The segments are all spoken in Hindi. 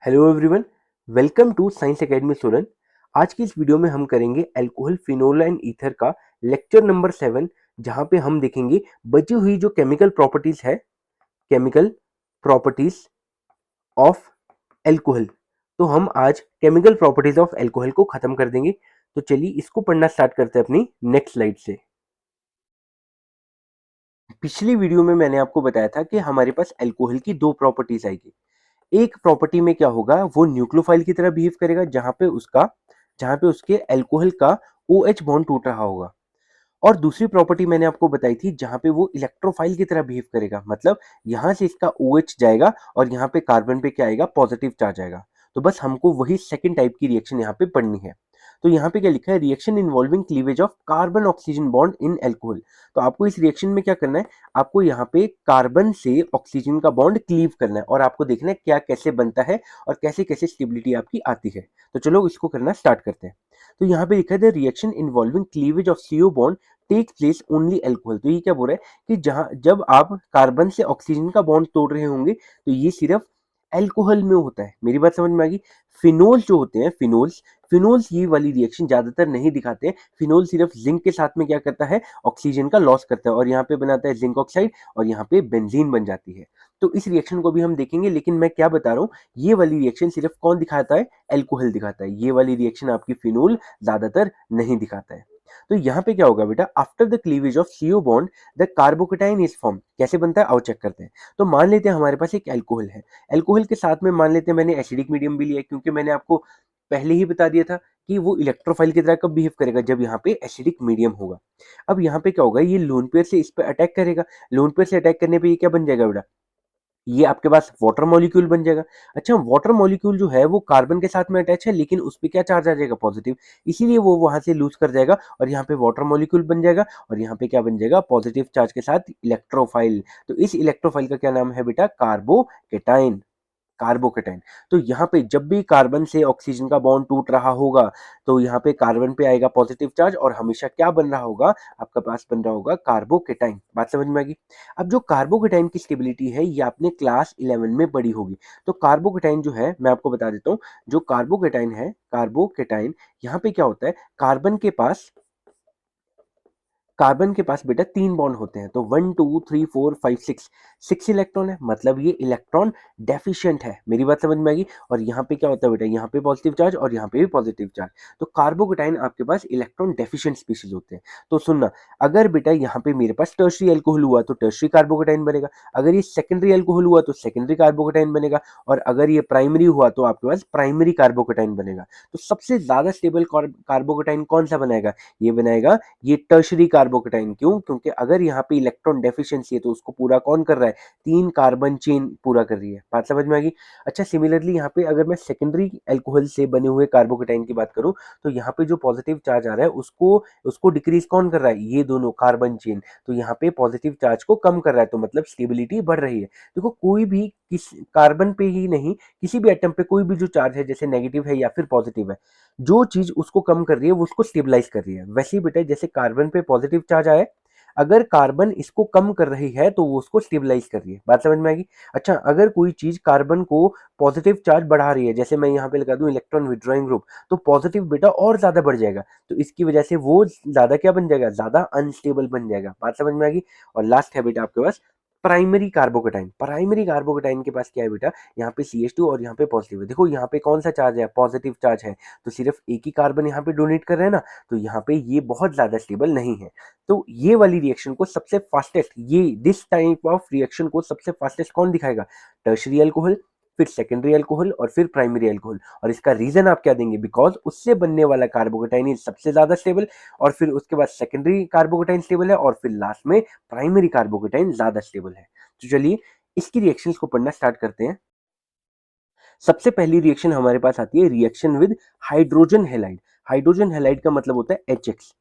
Hello everyone, welcome to science academy Solan. आज की इस वीडियो में हम करेंगे अल्कोहल फिनोल एंड ईथर का लेक्चर नंबर 7, जहां पे हम देखेंगे बची हुई जो केमिकल प्रॉपर्टीज है, केमिकल प्रॉपर्टीज ऑफ अल्कोहल। तो हम आज केमिकल प्रॉपर्टीज ऑफ अल्कोहल को खत्म कर देंगे। तो चलिए इसको पढ़ना स्टार्ट करते हैं अपनी नेक्स्ट स्लाइड से। पिछली वीडियो में मैंने आपको बताया था कि हमारे पास अल्कोहल की दो प्रॉपर्टीज आएगी। एक प्रॉपर्टी में क्या होगा, वो न्यूक्लियोफाइल की तरह बिहेव करेगा, जहां पे उसके अल्कोहल का OH बॉन्ड टूट रहा होगा। और दूसरी प्रॉपर्टी मैंने आपको बताई थी जहां पे वो इलेक्ट्रोफाइल की तरह बिहेव करेगा, मतलब यहां से इसका OH जाएगा और यहाँ पे कार्बन पे क्या आएगा, पॉजिटिव चार्ज आएगा। तो बस हमको वही सेकंड टाइप की रिएक्शन यहाँ पे पढ़नी है। तो यहाँ पे क्या लिखा है, reaction involving cleavage of carbon oxygen bond in alcohol. तो आपको इस रिएक्शन में क्या करना है, आपको यहाँ पे कार्बन से ऑक्सीजन का बॉन्ड क्लीव करना है और आपको देखना है क्या कैसे बनता है और कैसे कैसे स्टेबिलिटी आपकी आती है। तो चलो इसको करना स्टार्ट करते हैं। तो यहाँ पे लिखा है reaction involving cleavage of CO bond take place only alcohol. तो ये क्या बोल रहा है कि जब आप कार्बन से ऑक्सीजन का बॉन्ड तोड़ रहे होंगे तो ये सिर्फ एल्कोहल में होता है। मेरी बात समझ में आ गई। फिनोल जो होते हैं, फिनोल्स ये वाली रिएक्शन ज्यादातर नहीं दिखाते हैं। फिनोल सिर्फ जिंक के साथ में क्या करता है, ऑक्सीजन का लॉस करता है और यहाँ पे बनाता है जिंक ऑक्साइड और यहाँ पे बेंजीन बन जाती है। तो इस रिएक्शन को भी हम देखेंगे, लेकिन मैं क्या बता रहा हूँ, ये वाली रिएक्शन सिर्फ कौन दिखाता है, एल्कोहल दिखाता है। ये वाली रिएक्शन आपकी फिनोल ज्यादातर नहीं दिखाता है। तो यहाँ पे क्या होगा बेटा, after the cleavage of CO bond the carbocation is form. कैसे बनता है आओ चेक करते हैं। तो मान लेते हैं हमारे पास एक एल्कोहल है, एल्कोहल के साथ में मान लेते हैं मैंने एसिडिक मीडियम भी लिया है, क्योंकि मैंने आपको पहले ही बता दिया था कि वो इलेक्ट्रोफाइल की तरह कब बिहेव करेगा, जब यहाँ पे एसिडिक मीडियम होगा। अब यहाँ पे क्या होगा, ये लोन पेयर से इस पे अटैक करेगा। लोन पेयर से अटैक करने पे ये क्या बन जाएगा बेटा, ये आपके पास वाटर मॉलिक्यूल बन जाएगा। अच्छा, वाटर मॉलिक्यूल जो है वो कार्बन के साथ में अटैच है, लेकिन उस पे क्या चार्ज आ जाएगा, पॉजिटिव। इसीलिए वो वहां से लूज कर जाएगा और यहाँ पे वाटर मॉलिक्यूल बन जाएगा और यहाँ पे क्या बन जाएगा, पॉजिटिव चार्ज के साथ इलेक्ट्रोफाइल। तो इस इलेक्ट्रोफाइल का क्या नाम है बेटा, कार्बोकेटाइन। कार्बोकेटाइन। तो यहाँ पे जब भी कार्बन से ऑक्सीजन का बॉन्ड टूट रहा होगा तो यहाँ पे कार्बन पे आएगा पॉजिटिव चार्ज और हमेशा क्या बन रहा होगा, आपका पास बन रहा होगा कार्बोकेटाइन। बात समझ में आ गई। अब जो कार्बोकेटाइन की स्टेबिलिटी है ये आपने क्लास 11 में पढ़ी होगी। तो कार्बोकेटाइन जो है मैं आपको बता देता हूँ, जो कार्बोकेटाइन है, कार्बोकेटाइन यहाँ पे क्या होता है, कार्बन के पास बेटा 3 बॉन्ड होते हैं। तो 1 2 3 4 5 6 इलेक्ट्रॉन है, मतलब ये इलेक्ट्रॉन डेफिशिएंट है। मेरी बात समझ में आ गई। और यहाँ पे क्या होता है बेटा, यहाँ पे पॉजिटिव चार्ज और यहाँ पे भी पॉजिटिव चार्ज। तो कार्बोकेटाइन आपके पास इलेक्ट्रॉन डेफिशिएंट स्पीशीज होते हैं। तो सुनना, अगर बेटा यहाँ पे मेरे पास टर्शियरी अल्कोहल हुआ तो टर्शियरी कार्बोकेटाइन बनेगा, अगर ये सेकेंडरी अल्कोहल हुआ तो सेकेंडरी कार्बोकेटाइन बनेगा, और अगर ये प्राइमरी हुआ तो आपके पास प्राइमरी कार्बोकेटाइन बनेगा। तो सबसे ज्यादा स्टेबल कार्बोकेटाइन कौन सा बनाएगा, ये बनाएगा ये टर्शरी कार्बोकेटाइन। क्यों, क्योंकि अगर यहाँ पे इलेक्ट्रॉन डेफिशिएंसी है तो उसको पूरा कौन कर रहा है, 3 कार्बन चेन पूरा कर रही है। बात समझ में आ गई। अच्छा, सिमिलरली यहाँ पे अगर मैं सेकेंडरी अल्कोहल से बने हुए कार्बोकेटाइन की बात करूं तो यहाँ पे जो पॉजिटिव चार्ज आ रहा है उसको उसको डिक्रीज कौन कर रहा है, ये दोनों कार्बन चेन। तो यहाँ पे पॉजिटिव चार्ज को कम कर रहा है, तो मतलब स्टेबिलिटी बढ़ रही है। देखो, कोई भी किस कार्बन पे ही नहीं, किसी भी एटम पे कोई भी जो चार्ज है, जैसे नेगेटिव है या फिर पॉजिटिव है, जो चीज उसको कम कर रही है वो उसको स्टेबलाइज कर रही है। वैसे ही बेटा जैसे कार्बन पे पॉजिटिव चार्ज आया, अगर कार्बन इसको कम कर रही है तो वो उसको स्टेबलाइज कर रही है। बात समझ में आएगी। अच्छा, अगर कोई चीज कार्बन को पॉजिटिव चार्ज बढ़ा रही है, जैसे मैं यहाँ पे लगा दूं इलेक्ट्रॉन विड्रॉइंग ग्रुप, तो पॉजिटिव बेटा और ज्यादा बढ़ जाएगा। तो इसकी वजह से वो ज्यादा क्या बन जाएगा, ज्यादा अनस्टेबल बन जाएगा। बात समझ में आ गई। और लास्ट है बेटा आपके पास प्राइमरी कार्बोकेटाइन। प्राइमरी कार्बोकेटाइन के पास क्या है बेटा, यहाँ पे CH2 और यहाँ पे पॉजिटिव है। देखो यहाँ पे कौन सा चार्ज है, पॉजिटिव चार्ज है, तो सिर्फ एक ही कार्बन यहाँ पे डोनेट कर रहे हैं ना, तो यहाँ पे ये बहुत ज्यादा स्टेबल नहीं है। तो ये वाली रिएक्शन को सबसे फास्टेस्ट, ये दिस टाइप ऑफ रिएक्शन को सबसे फास्टेस्ट कौन दिखाएगा, टर्शरी अल्कोहल, फिर सेकेंडरी अल्कोहल और फिर प्राइमरी अल्कोहल। और इसका रीजन आप क्या देंगे, बिकॉज उससे बनने वाला कार्बोकेटाइन सबसे ज्यादा स्टेबल, और फिर उसके बाद सेकेंडरी कार्बोकेटाइन स्टेबल है, और फिर लास्ट में प्राइमरी कार्बोकेटाइन ज्यादा स्टेबल है। तो चलिए इसकी रिएक्शंस को पढ़ना स्टार्ट करते हैं। सबसे पहली रिएक्शन हमारे पास आती है reaction with hydrogen halide. Hydrogen halide का मतलब होता है HX।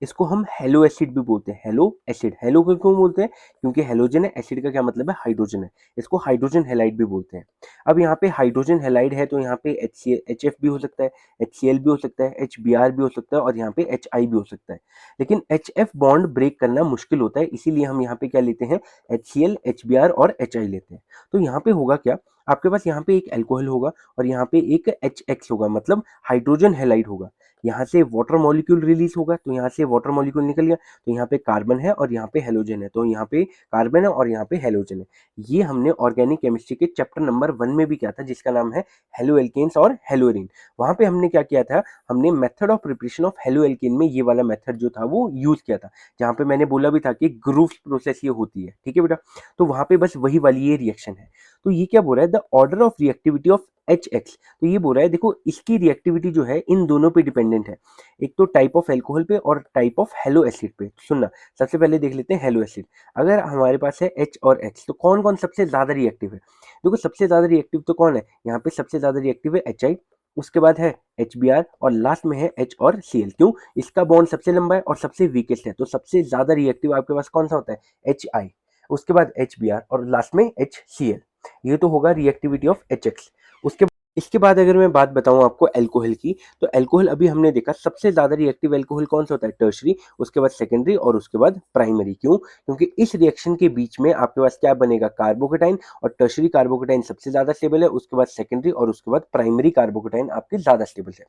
इसको हम हेलो एसिड भी बोलते हैं। हेलो एसिड, हेलो को क्यों बोलते हैं, क्योंकि हेलोजन है, एसिड का क्या मतलब है, हाइड्रोजन है। इसको हाइड्रोजन हैलाइड भी बोलते हैं। अब यहाँ पे हाइड्रोजन हैलाइड है तो यहाँ पे HF भी हो सकता है, HCl भी हो सकता है, HBr भी हो सकता है, और यहाँ पे HI भी हो सकता है। लेकिन HF बॉन्ड ब्रेक करना मुश्किल होता है, इसीलिए हम यहाँ पे क्या लेते हैं, HCl, HBr और HI लेते हैं। तो यहाँ पे होगा क्या, आपके पास यहाँ पे एक अल्कोहल होगा और यहाँ पे एक HX होगा, मतलब हाइड्रोजन हैलाइड होगा। यहाँ से वाटर मॉलिक्यूल रिलीज होगा, तो यहाँ से वाटर मॉलिक्यूल निकल गया, तो यहाँ पे कार्बन है और यहाँ पे हेलोजन है, तो यहाँ पे कार्बन है और यहाँ पे हेलोजन है। ये हमने ऑर्गेनिक केमिस्ट्री के चैप्टर नंबर 1 में भी किया था, जिसका नाम है हेलो एल्केन्स और हेलोरीन। वहां पे हमने क्या किया था, हमने method of preparation of halo alkane में ये वाला मेथड जो था वो यूज किया था, जहाँ पे मैंने बोला भी था कि ग्रूव्स प्रोसेस ये होती है, ठीक है बेटा। तो वहां पे बस वही वाली ये रिएक्शन है। तो ये क्या बोल रहा है, the order of reactivity of HX। तो ये बोल रहा है देखो इसकी रिएक्टिविटी जो है इन दोनों पे डिपेंडेंट है, एक तो टाइप ऑफ एल्कोहल पे और टाइप ऑफ हेलो एसिड पे। सुनना, सबसे पहले देख लेते हैं हेलो एसिड। अगर हमारे पास है H और X, तो कौन कौन सबसे ज्यादा रिएक्टिव है? देखो सबसे ज्यादा रिएक्टिव तो कौन है, यहाँ पे सबसे ज्यादा रिएक्टिव है HI, उसके बाद है HBr और लास्ट में है H और Cl। क्यों? इसका बॉन्ड सबसे लंबा है और सबसे वीकेस्ट है, तो सबसे ज्यादा रिएक्टिव आपके पास कौन सा होता है, HI, उसके बाद HBr और लास्ट में HCl। ये तो होगा रिएक्टिविटी ऑफ HX। उसके इसके बाद अगर मैं बात बताऊं आपको अल्कोहल की, तो अल्कोहल अभी हमने देखा सबसे ज्यादा रिएक्टिव अल्कोहल कौन सा होता है, टर्शरी, उसके बाद सेकेंडरी और उसके बाद प्राइमरी। क्यों? क्योंकि इस रिएक्शन के बीच में आपके पास क्या बनेगा, कार्बोकेटाइन, और टर्शरी कार्बोकेटाइन सबसे ज्यादा स्टेबल है, उसके बाद सेकेंडरी और उसके बाद प्राइमरी कार्बोकेटाइन आपके ज्यादा स्टेबल है।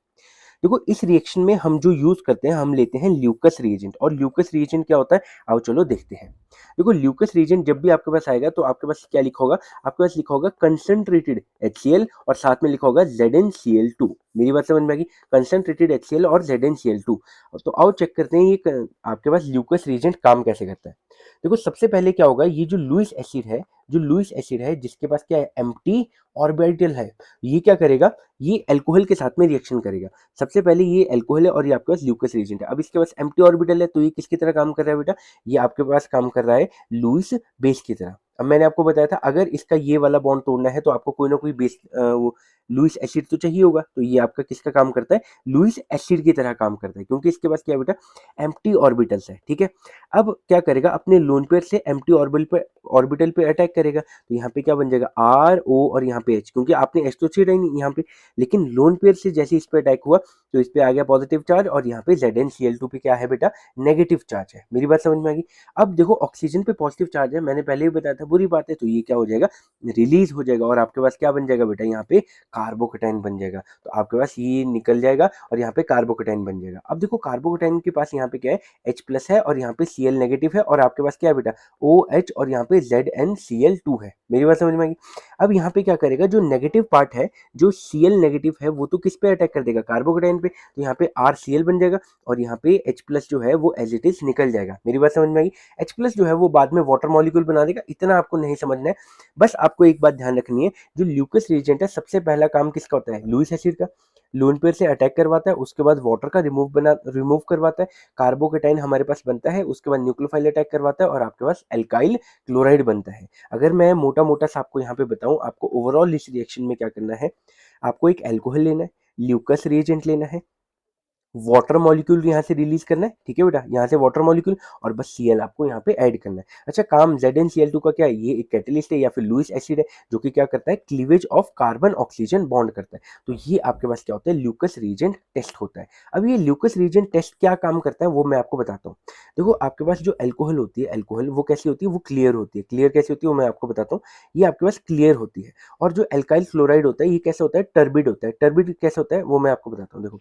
देखो इस रिएक्शन में हम जो यूज करते हैं, हम लेते हैं ल्यूकस रिएजेंट। और ल्यूकस रिएजेंट क्या होता है, आओ चलो देखते हैं। देखो ल्यूकस रिएजेंट जब भी आपके पास आएगा तो आपके पास क्या लिखा होगा, आपके पास लिखा होगा कंसंट्रेटेड HCl और साथ में लिखा होगा ZnCl2। मेरी बात समझ में आ गई, कंसंट्रेटेड HCl और ZnCl2। तो आओ चेक करते हैं ये आपके पास ल्यूकस रिएजेंट काम कैसे करता है। देखो सबसे पहले क्या होगा, ये जो लुईस एसिड है, जो लुईस एसिड है जिसके पास क्या है, एम्प्टी ऑर्बिटल है, ये क्या करेगा, ये अल्कोहल के साथ में रिएक्शन करेगा। सबसे पहले ये अल्कोहल है और ये आपके पास ल्यूकस रिएजेंट है। अब इसके पास एम्प्टी ऑर्बिटल है, तो ये किसकी तरह काम कर रहा है बेटा, ये आपके पास काम कर रहा है लुईस बेस की तरह। अब मैंने आपको बताया था अगर इसका ये वाला बॉन्ड तोड़ना है तो आपको कोई ना कोई बेस वो लुईस एसिड तो चाहिए होगा, तो ये आपका किसका काम करता है, लुईस एसिड की तरह काम करता है, क्योंकि इसके पास क्या है बेटा, एम्प्टी ऑर्बिटल्स है, ठीक है। अब क्या करेगा, अपने लोन पेयर से एम्प्टी ऑर्बिटल पे अटैक करेगा, तो यहाँ पे क्या बन जाएगा, RO और यहाँ पे H, क्योंकि आपने H तो चाहिए नहीं यहाँ पे, लेकिन लोन पेयर से जैसे इस पे अटैक हुआ तो इस पे आ गया पॉजिटिव चार्ज और यहाँ पे ZnCl2 पे क्या है बेटा, नेगेटिव चार्ज है। मेरी बात समझ में आ गई। अब देखो ऑक्सीजन पे पॉजिटिव चार्ज है, मैंने पहले भी बताया था, बुरी बात है, तो ये क्या हो जाएगा, रिलीज हो जाएगा और आपके पास क्या बन जाएगा बेटा, यहाँ पे कार्बोकेटाइन बन जाएगा। तो आपके पास ये निकल जाएगा और यहाँ पे कार्बोकेटाइन बन जाएगा। अब देखो कार्बोकेटाइन के पास यहाँ पे क्या है, H+ है और यहाँ पे Cl नेगेटिव है, और आपके पास क्या है बेटा, OH और यहाँ पे ZnCl2 है। मेरी बात समझ में आ गई। अब यहाँ पे क्या करेगा, जो नेगेटिव पार्ट है, जो Cl नेगेटिव है, वो तो किस पे अटैक कर देगा, कार्बोकेटाइन पे, तो यहाँ पे RCl बन जाएगा और यहाँ पे H+ जो है वो एज इट इज निकल जाएगा। मेरी बात समझ में आ गई। H+ जो है वो बाद में वाटर मॉलिक्यूल बना देगा, इतना आपको नहीं समझना है। बस आपको एक बात ध्यान रखनी है, जो ल्यूकस रिएजेंट है सबसे पहला काम किसका होता है, लुईस एसिड का, लोन पेयर से अटैक करवाता है, उसके बाद वाटर का रिमूव करवाता है, कार्बोकेटाइन हमारे पास बनता है, उसके बाद न्यूक्लियोफाइल अटैक करवाता है और आपके पास एल्काइल क्लोराइड बनता है। अगर मैं मोटा मोटा सा आपको यहाँ पे बताऊं, आपको ओवरऑल इस रिएक्शन में क्या करना है, आपको एक एल्कोहल लेना है, ल्यूकस रिएजेंट लेना है, वाटर मॉलिक्यूल यहाँ से रिलीज करना है, ठीक है बेटा, यहाँ से वाटर मॉलिक्यूल, और बस Cl आपको यहाँ पे ऐड करना है। अच्छा काम ZnCl2 का क्या है, ये एक कैटलिस्ट है या फिर लुईस एसिड है, जो कि क्या करता है, cleavage of carbon oxygen bond करता है। तो ये आपके पास क्या होता है, ल्यूकस रिएजेंट टेस्ट होता है। अब ये ल्यूकस रिएजेंट टेस्ट क्या काम करता है वो मैं आपको बताता हूँ। देखो आपके पास जो अल्कोहल होती है, अल्कोहल वो कैसी होती है, वो क्लियर होती है। क्लियर कैसी होती है वो मैं आपको बताता हूँ। ये आपके पास क्लियर होती है। और जो एल्काइल क्लोराइड होता है ये कैसा होता है, टर्बिड होता है। टर्बिड कैसे होता है वो मैं आपको बताता हूँ। देखो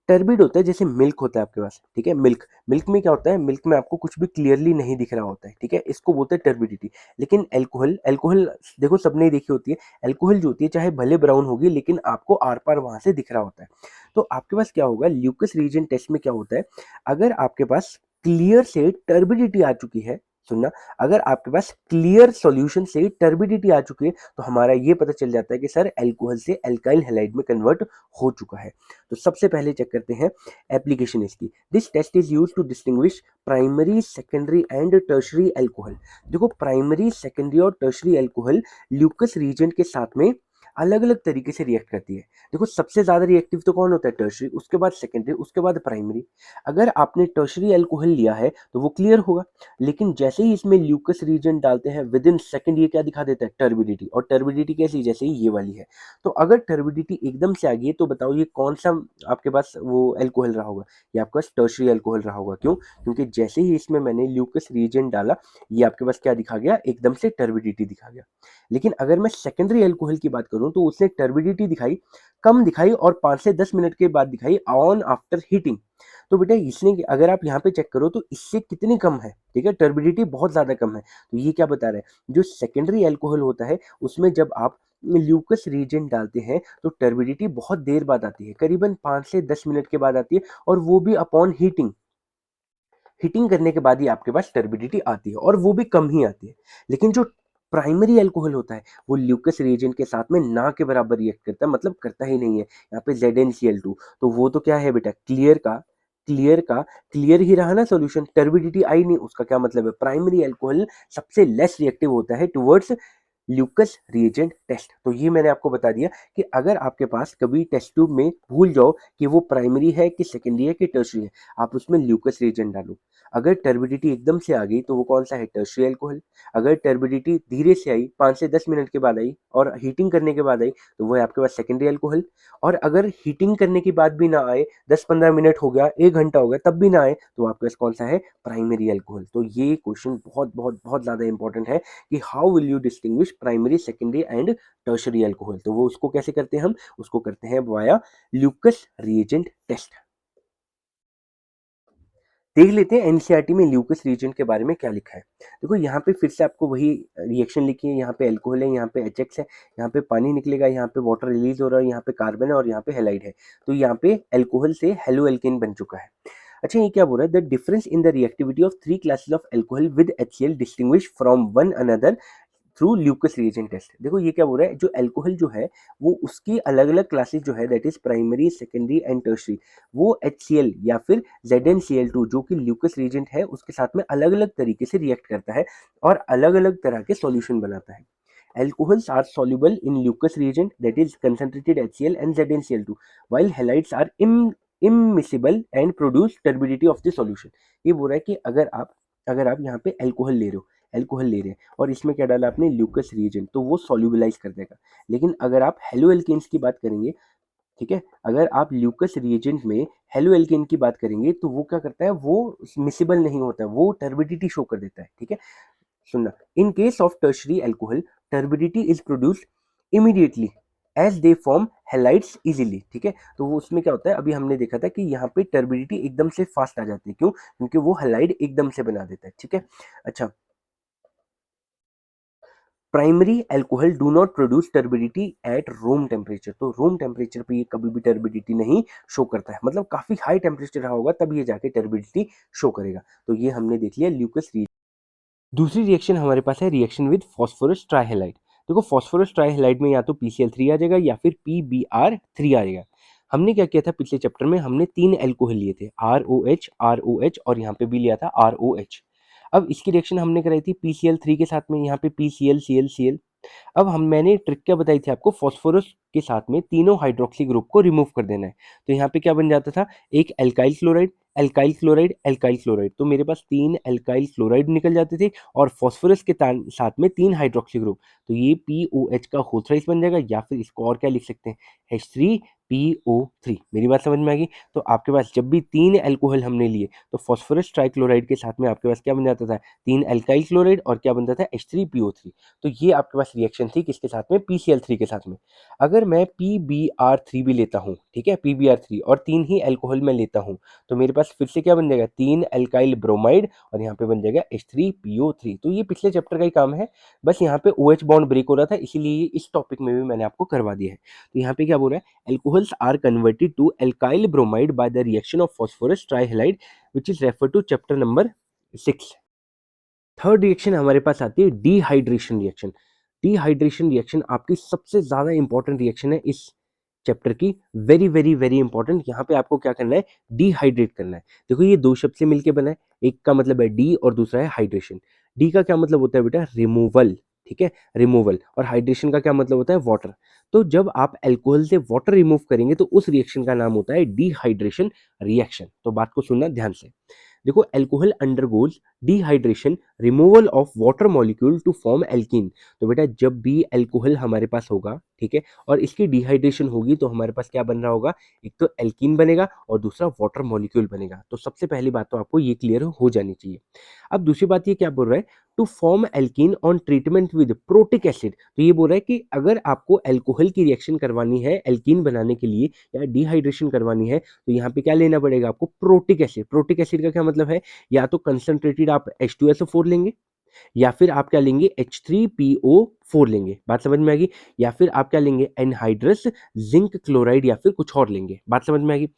टर्बिड होता है जैसे मिल्क होता है आपके पास, ठीक है, मिल्क, मिल्क में क्या होता है, मिल्क में आपको कुछ भी क्लियरली नहीं दिख रहा होता है, ठीक है, इसको बोलते हैं टर्बिडिटी। लेकिन अल्कोहल, अल्कोहल देखो सबने देखी होती है, अल्कोहल जो होती है चाहे भले ब्राउन होगी लेकिन आपको आर पार वहां से दिख रहा होता है। तो आपके पास क्या होगा, ल्यूकस रीजन टेस्ट में क्या होता है, अगर आपके पास क्लियर से टर्बिडिटी आ चुकी है, सुनना, अगर आपके पास क्लियर सॉल्यूशन से टर्बिडिटी आ चुकी है तो हमारा ये पता चल जाता है कि सर अल्कोहल से अल्काइल हैलाइड में कन्वर्ट हो चुका है। तो सबसे पहले चेक करते हैं एप्लीकेशन इसकी। This test is use to distinguish primary, secondary and tertiary alcohol. देखो प्राइमरी, सेकेंडरी और टर्शरी अल्कोहल ल्यूकस रीजेंट के साथ में अलग अलग तरीके से रिएक्ट करती है। देखो सबसे ज़्यादा रिएक्टिव तो कौन होता है, टर्शरी, उसके बाद सेकेंडरी, उसके बाद प्राइमरी। अगर आपने टर्शरी अल्कोहल लिया है तो वो क्लियर होगा, लेकिन जैसे ही इसमें ल्यूकस रीजन डालते हैं विद इन सेकेंड ये क्या दिखा देता है, टर्बिडिटी। और टर्बिडिटी कैसी, जैसे ही ये वाली है। तो अगर टर्बिडिटी एकदम से आ गई है तो बताओ ये कौन सा आपके पास वो अल्कोहल रहा होगा, ये आपके पास टर्शरी अल्कोहल रहा होगा। क्यों? क्योंकि जैसे ही इसमें मैंने ल्यूकस रीजन डाला ये आपके पास क्या दिखा गया, एकदम से टर्बिडिटी दिखा गया। लेकिन अगर मैं सेकेंडरी अल्कोहल की बात करूं तो उसने टर्बिडिटी दिखाई, कम दिखाई, और 5 से 10 मिनट के बाद दिखाई ऑन आफ्टर हीटिंग। तो बेटा इसने, अगर आप यहाँ पे चेक करो तो इससे कितनी कम है, ठीक है, टर्बिडिटी बहुत ज़्यादा कम है। तो ये क्या बता रहा है, जो सेकेंडरी अल्कोहल होता है उसमें जब आप ल्यूकस रीजेंट डालते हैं तो टर्बिडिटी बहुत देर बाद आती है, करीबन 5 से 10 मिनट के बाद आती है, और वो भी अपॉन हीटिंग। हीटिंग करने के बाद ही आपके पास टर्बिडिटी आती है, और वो भी कम ही आती है। लेकिन जो प्राइमरी अल्कोहल होता है वो ल्यूकस रिएजेंट के साथ में ना के बराबर रिएक्ट करता है, मतलब करता ही नहीं है। यहाँ पे ZnCl2, तो वो तो क्या है बेटा, क्लियर ही रहा ना सॉल्यूशन, टर्बिडिटी आई नहीं, उसका क्या मतलब है, प्राइमरी अल्कोहल सबसे लेस रिएक्टिव होता है टुवर्ड्स ल्यूकस रिएजेंट टेस्ट। तो ये मैंने आपको बता दिया कि अगर आपके पास कभी टेस्ट ट्यूब में भूल जाओ कि वो प्राइमरी है कि सेकेंडरी है कि टर्शरी है, आप उसमें ल्यूकस रिएजेंट डालो। अगर टर्बिडिटी एकदम से आ गई तो वो कौन सा है, टर्शरी अल्कोहल। अगर टर्बिडिटी धीरे से आई, 5 से 10 मिनट के बाद आई और हीटिंग करने के बाद आई, तो वो है आपके पास सेकेंडरी अल्कोहल। और अगर हीटिंग करने के बाद भी ना आए, 10-15 मिनट हो गया, 1 घंटा हो गया, तब भी ना आए, तो आपके पास कौन सा है, प्राइमरी अल्कोहल। तो ये क्वेश्चन बहुत बहुत बहुत ज़्यादा इंपॉर्टेंट है कि how will you distinguish primary, secondary and tertiary alcohol. तो वो उसको कैसे करते हैं, हम उसको करते हैं वाया ल्यूकस रिएजेंट टेस्ट। देख लेते हैं एनसीईआरटी में ल्यूकस रिएजेंट के बारे में क्या लिखा है। देखो यहाँ पे फिर से आपको वही रिएक्शन लिखी है, यहाँ पे अल्कोहल है, यहाँ पे HX है, यहाँ पे पानी निकलेगा, यहाँ पे वाटर रिलीज हो रहा है, यहाँ पे कार्बन है और यहाँ पे हेलाइड है। तो यहाँ पे अल्कोहल से हेलो एल्केन बन चुका है। अच्छा ये क्या बोल रहा है, the difference in the reactivity of 3 classes of alcohol with HCl distinguish from one another through Lucas reagent test. देखो ये क्या बोल रहा है, जो अल्कोहल जो है वो उसकी अलग अलग क्लासेस जो है, that is primary, secondary and tertiary, वो HCl या फिर ZnCl2 जो कि ल्यूकस रिएजेंट है उसके साथ में अलग अलग तरीके से रिएक्ट करता है और अलग अलग तरह के सॉल्यूशन बनाता है। Alcohols are soluble in Lucas reagent, that is concentrated HCl and ZnCl2, while halides are immiscible and produce turbidity of the solution। ये बोल रहा है कि अगर आप यहाँ पे अल्कोहल ले रहे हैं और इसमें क्या डाला आपने, ल्यूकस रिएजेंट, तो वो सॉल्युबलाइज कर देगा। लेकिन अगर आप हेलो एल्केन्स की बात करेंगे, ठीक है, अगर आप ल्यूकस रिएजेंट में हेलो एल्केन की बात करेंगे तो वो क्या करता है, वो मिसिबल नहीं होता है, वो टर्बिडिटी शो कर देता है। ठीक है, सुनना, in case of tertiary alcohol turbidity is produced immediately as they form halides easily. ठीक है, तो वो उसमें क्या होता है, अभी हमने देखा था कि यहाँ पे टर्बिडिटी एकदम से फास्ट आ जाती है। क्यों? क्योंकि वो हेलाइड एकदम से बना देता है। ठीक है, अच्छा, primary alcohol do not produce turbidity at room temperature. तो रूम टेम्परेचर पे ये कभी भी टर्बिडिटी नहीं शो करता है, मतलब काफी हाई टेम्परेचर रहा होगा तब ये जाके टर्बिडिटी शो करेगा। तो ये हमने देख लिया ल्यूकस। दूसरी रिएक्शन हमारे पास है रिएक्शन विद फॉस्फोरस ट्राइहेलाइड। देखो फॉस्फोरस ट्राइहेलाइड में या तो PCl3 आ जाएगा या फिर PBr3 आ जाएगा। हमने क्या किया था पिछले चैप्टर में, हमने 3 एल्कोहल लिए थे, ROH और यहाँ पे भी लिया था ROH। अब इसकी रिएक्शन हमने कराई थी PCl3 के साथ में, यहाँ पे PCl, अब हम मैंने ट्रिक क्या बताई थी आपको, फास्फोरस के साथ में तीनों हाइड्रोक्सी ग्रुप को रिमूव कर देना है। तो यहाँ पे क्या बन जाता था, एक alkyl chloride, alkyl chloride, alkyl chloride, तो मेरे पास 3 एल्काइल क्लोराइड निकल जाते थे और फास्फोरस के साथ में 3 हाइड्रोक्सी ग्रुप। तो ये POH का होल थ्राइस बन जाएगा, या फिर इसको और क्या लिख सकते हैं, H3PO3। मेरी बात समझ में आ गई? तो आपके पास जब भी 3 एल्कोहल हमने लिए तो फास्फोरस ट्राइक्लोराइड के साथ में आपके पास क्या बन जाता था, 3 एल्काइल क्लोराइड और क्या बनता था, H3PO3। तो ये आपके पास रिएक्शन थी किसके साथ में, PCl3 के साथ में। अगर मैं PBr3 भी लेता हूँ, ठीक है, PBr3 और 3 ही अल्कोहल में लेता हूँ, तो मेरे पास फिर से क्या बन जाएगा, 3 अल्काइल ब्रोमाइड और यहाँ पे बन जाएगा H3PO3। तो ये पिछले चैप्टर का ही काम है, बस यहाँ पे OH बॉन्ड ब्रेक हो रहा था, इसीलिए इस टॉपिक में भी मैंने आपको करवा दिया है। तो यहाँ पे क्या बोल रहा है, alcohols are converted to alkyl bromide by the reaction of phosphorus trihalide which is refer to chapter number 6। Third reaction हमारे पास आती है डिहाइड्रेशन रिएक्शन। डिहाइड्रेशन रिएक्शन आपकी सबसे ज्यादा इंपॉर्टेंट रिएक्शन है इस चैप्टर की, वेरी वेरी वेरी इंपॉर्टेंट। यहाँ पे आपको क्या करना है, डिहाइड्रेट करना है। देखो ये दो शब्द से मिलके बना है, एक का मतलब है डी और दूसरा है हाइड्रेशन। डी का क्या मतलब होता है बेटा, रिमूवल, ठीक है, रिमूवल। और हाइड्रेशन का क्या मतलब होता है, वाटर। तो जब आप अल्कोहल से वाटर रिमूव करेंगे तो उस रिएक्शन का नाम होता है डिहाइड्रेशन रिएक्शन। तो बात को सुनना ध्यान से। देखो, alcohol undergoes dehydration, removal of water molecule to form alkene. तो बेटा जब भी अल्कोहल हमारे पास होगा, ठीक है, और इसकी डिहाइड्रेशन होगी तो हमारे पास क्या बन रहा होगा, एक तो एल्कीन बनेगा और दूसरा वाटर मॉलिक्यूल बनेगा। तो सबसे पहली बात तो आपको ये क्लियर हो जानी चाहिए। अब दूसरी बात ये क्या बोल रहा है, to form alkene on treatment with protic acid. तो ये बोल रहा है कि अगर आपको अल्कोहल की रिएक्शन करवानी है एल्कीन बनाने के लिए या डिहाइड्रेशन करवानी है, तो यहाँ पे क्या लेना पड़ेगा आपको, प्रोटिक एसिड। प्रोटिक एसिड का क्या मतलब है, या तो कंसंट्रेटेड आप H2SO4 लेंगे, या फिर आप क्या लेंगे, H3PO4 लेंगे। बात समझ में आएगी। या फिर आप क्या लेंगे, एनहाइड्रस जिंक क्लोराइड, या फिर कुछ और लेंगे। बात समझ में आएगी।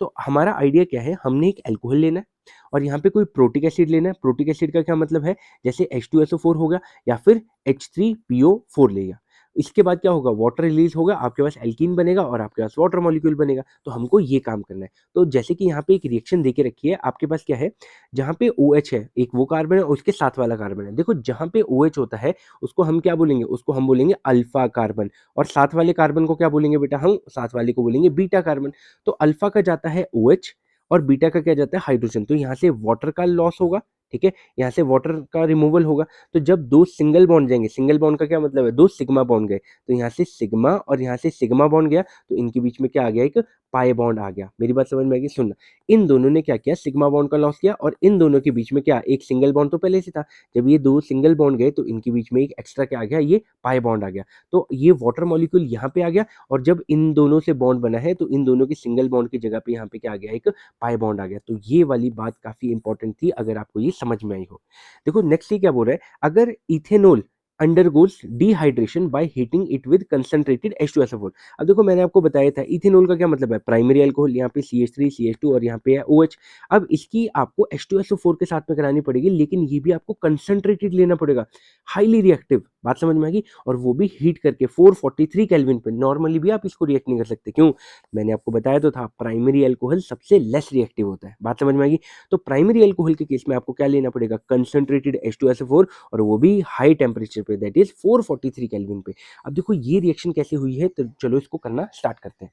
तो हमारा आइडिया क्या है, हमने एक अल्कोहल लेना है और यहाँ पे कोई प्रोटिक एसिड लेना है। प्रोटिक एसिड का क्या मतलब है, जैसे H2SO4 होगा या फिर H3PO4 लेगा। इसके बाद क्या होगा, वाटर रिलीज होगा, आपके पास एल्कीन बनेगा और आपके पास वाटर मॉलिक्यूल बनेगा। तो हमको ये काम करना है। तो जैसे कि यहाँ पे एक रिएक्शन देके रखी है, आपके पास क्या है, जहाँ पे OH है, एक वो कार्बन है और उसके साथ वाला कार्बन है। देखो जहाँ पे OH होता है उसको हम क्या बोलेंगे, उसको हम बोलेंगे अल्फा कार्बन। और साथ वाले कार्बन को क्या बोलेंगे बेटा, हम साथ वाले को बोलेंगे बीटा कार्बन। तो अल्फा का जाता है OH और बीटा का क्या जाता है, हाइड्रोजन। तो यहाँ से वाटर का लॉस होगा, ठीक है, यहाँ से वाटर का रिमूवल होगा। तो जब दो सिंगल बॉन्ड जाएंगे, सिंगल बॉन्ड का क्या मतलब है, दो सिग्मा बॉन्ड गए, तो यहाँ से सिग्मा और यहाँ से सिग्मा बॉन्ड गया, तो इनके बीच में क्या आ गया, एक पाई बॉन्ड आ गया। मेरी बात समझ में आएगी, सुनना। इन दोनों ने क्या किया, सिग्मा बॉन्ड का लॉस किया और इन दोनों के बीच में क्या, एक सिंगल बॉन्ड तो पहले से था। जब ये दो सिंगल बॉन्ड गए तो इनके बीच में एक एक्स्ट्रा क्या आ गया, ये पाई बॉन्ड आ गया। तो ये वाटर मॉलिक्यूल यहाँ पे आ गया और जब इन दोनों से बॉन्ड बना है तो इन दोनों के सिंगल बॉन्ड की जगह पे यहाँ पे क्या आ गया, एक पाई बॉन्ड आ गया। तो ये वाली बात काफी इंपॉर्टेंट थी, अगर आपको ये समझ में आई हो। देखो नेक्स्ट ये क्या बोल रहा है, अगर ethanol undergoes dehydration by heating it with concentrated H2SO4। अब देखो मैंने आपको बताया था इथेनॉल का क्या मतलब है, प्राइमरी अल्कोहल, यहाँ पे CH3 CH2 और यहाँ पे है OH। अब इसकी आपको H2SO4 के साथ में करानी पड़ेगी, लेकिन ये भी आपको कंसंट्रेटेड लेना पड़ेगा, हाईली रिएक्टिव। बात समझ में आएगी। और वो भी हीट करके 443 केल्विन पे। नॉर्मली भी आप इसको रिएक्ट नहीं कर सकते, क्यों, मैंने आपको बताया तो था, प्राइमरी अल्कोहल सबसे लेस रिएक्टिव होता है। बात समझ में आएगी। तो प्राइमरी अल्कोहल के केस में आपको क्या लेना पड़ेगा, कंसंट्रेटेड H2SO4, और वो भी हाई टेम्परेचर पे, दैट इज 443 केल्विन पे। अब देखो ये रिएक्शन कैसे हुई है, तो चलो इसको करना स्टार्ट करते हैं।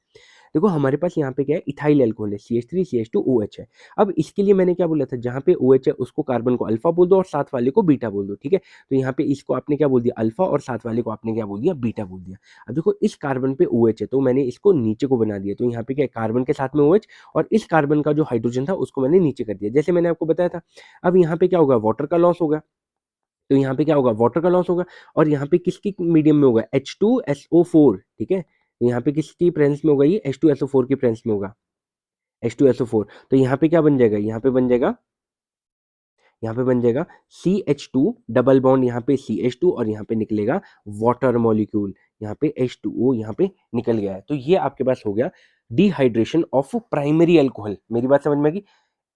देखो हमारे पास यहाँ पे क्या है, इथाइल अल्कोहल है, CH3 CH2 OH है। अब इसके लिए मैंने क्या बोला था, जहाँ पे OH है उसको कार्बन को अल्फा बोल दो और साथ वाले को बीटा बोल दो, ठीक है। तो यहाँ पे इसको आपने क्या बोल दिया, अल्फा, और साथ वाले को आपने क्या बोल दिया, बीटा बोल दिया। अब देखो इस कार्बन पे OH है तो मैंने इसको नीचे को बना दिया। तो यहाँ पे क्या है, कार्बन के साथ में OH और इस कार्बन का जो हाइड्रोजन था उसको मैंने नीचे कर दिया, जैसे मैंने आपको बताया था। अब यहाँ पे क्या होगा, वाटर का लॉस होगा। तो यहाँ पे क्या होगा, वाटर का लॉस होगा। और यहाँ पे किसकी मीडियम में होगा, H2SO4, ठीक है। तो यहाँ पे किसकी प्रेजेंस में होगा, ये H2SO4 की प्रेजेंस में होगा, H2SO4। तो यहाँ पे क्या बन जाएगा, यहाँ पे बन जाएगा CH2 डबल बॉन्ड, यहाँ पे CH2 और यहाँ पे निकलेगा वाटर मॉलिक्यूल, यहाँ पे H2O यहाँ पे निकल गया है। तो ये आपके पास हो गया डिहाइड्रेशन ऑफ प्राइमरी अल्कोहल। मेरी बात समझ में आएगी।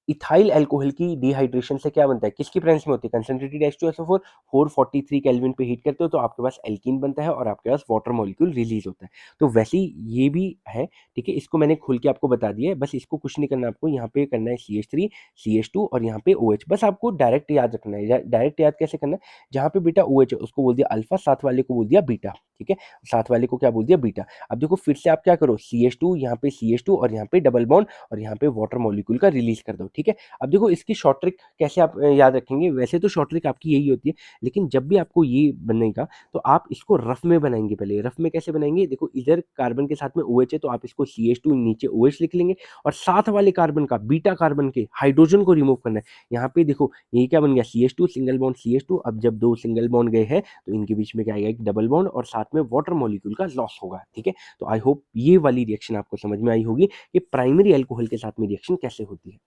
इथाइल अल्कोहल की डिहाइड्रेशन से क्या बनता है, किसकी प्रेजेंस में होती है, कंसंट्रेटेड H2SO4, 443 केल्विन पे हीट करते हो तो आपके पास एल्कीन बनता है और आपके पास वाटर मॉलिक्यूल रिलीज होता है। तो वैसे ही ये भी है, ठीक है। इसको मैंने खुल के आपको बता दिया है, बस इसको कुछ नहीं करना, आपको यहाँ पे करना है CH3 CH2 और यहाँ पे OH। बस आपको डायरेक्ट याद रखना है। डायरेक्ट याद कैसे करना है, जहाँ पे बेटा OH है उसको बोल दिया अल्फा, साथ वाले को बोल दिया बीटा, ठीक है, साथ वाले को क्या बोल दिया, बीटा। अब देखो फिर से आप क्या करो, CH2 यहाँ पे CH2 और यहाँ पे डबल बॉन्ड और यहाँ पे वाटर मॉलिक्यूल का रिलीज कर दो, ठीक है। अब देखो इसकी शॉर्ट ट्रिक कैसे आप याद रखेंगे, वैसे तो शॉर्ट ट्रिक आपकी यही होती है, लेकिन जब भी आपको ये बनेगा तो आप इसको रफ में बनाएंगे। पहले रफ में कैसे बनाएंगे, देखो इधर कार्बन के साथ में OH है तो आप इसको CH2 नीचे OH लिख लेंगे और साथ वाले कार्बन का, बीटा कार्बन के हाइड्रोजन को रिमूव करना है। यहाँ पे देखो ये क्या बन गया, CH2 सिंगल बॉन्ड CH2। अब जब दो सिंगल बॉन्ड गए हैं तो इनके बीच में क्या आएगा, एक डबल बॉन्ड और साथ में वाटर मॉलिक्यूल का लॉस होगा, ठीक है। तो आई होप ये वाली रिएक्शन आपको समझ में आई होगी कि प्राइमरी अल्कोहल के साथ में रिएक्शन कैसे होती है।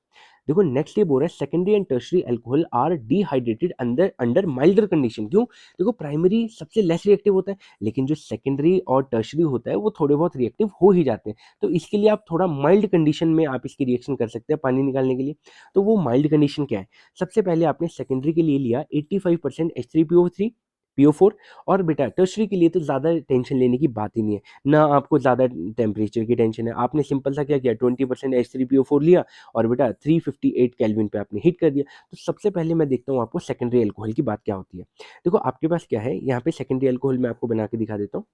देखो नेक्स्ट ये बोल रहा है, secondary and tertiary alcohol are dehydrated under under milder condition. क्यों, देखो प्राइमरी सबसे लेस रिएक्टिव होता है, लेकिन जो सेकेंडरी और टर्शरी होता है वो थोड़े बहुत रिएक्टिव हो ही जाते हैं। तो इसके लिए आप थोड़ा माइल्ड कंडीशन में आप इसकी रिएक्शन कर सकते हैं पानी निकालने के लिए। तो वो माइल्ड कंडीशन क्या है, सबसे पहले आपने सेकेंडरी के लिए लिया 85% H3PO3, PO4। और बेटा टर्शरी के लिए तो ज़्यादा टेंशन लेने की बात ही नहीं है, ना आपको ज़्यादा टेम्परेचर की टेंशन है। आपने सिंपल सा क्या किया, 20% H3PO4 लिया और बेटा 358 केल्विन पे आपने हीट कर दिया। तो सबसे पहले मैं देखता हूँ आपको सेकेंडरी अल्कोहल की बात क्या होती है। देखो आपके पास क्या है, यहाँ पे सेकेंडरी अल्कोहल मैं आपको बना के दिखा देता हूँ।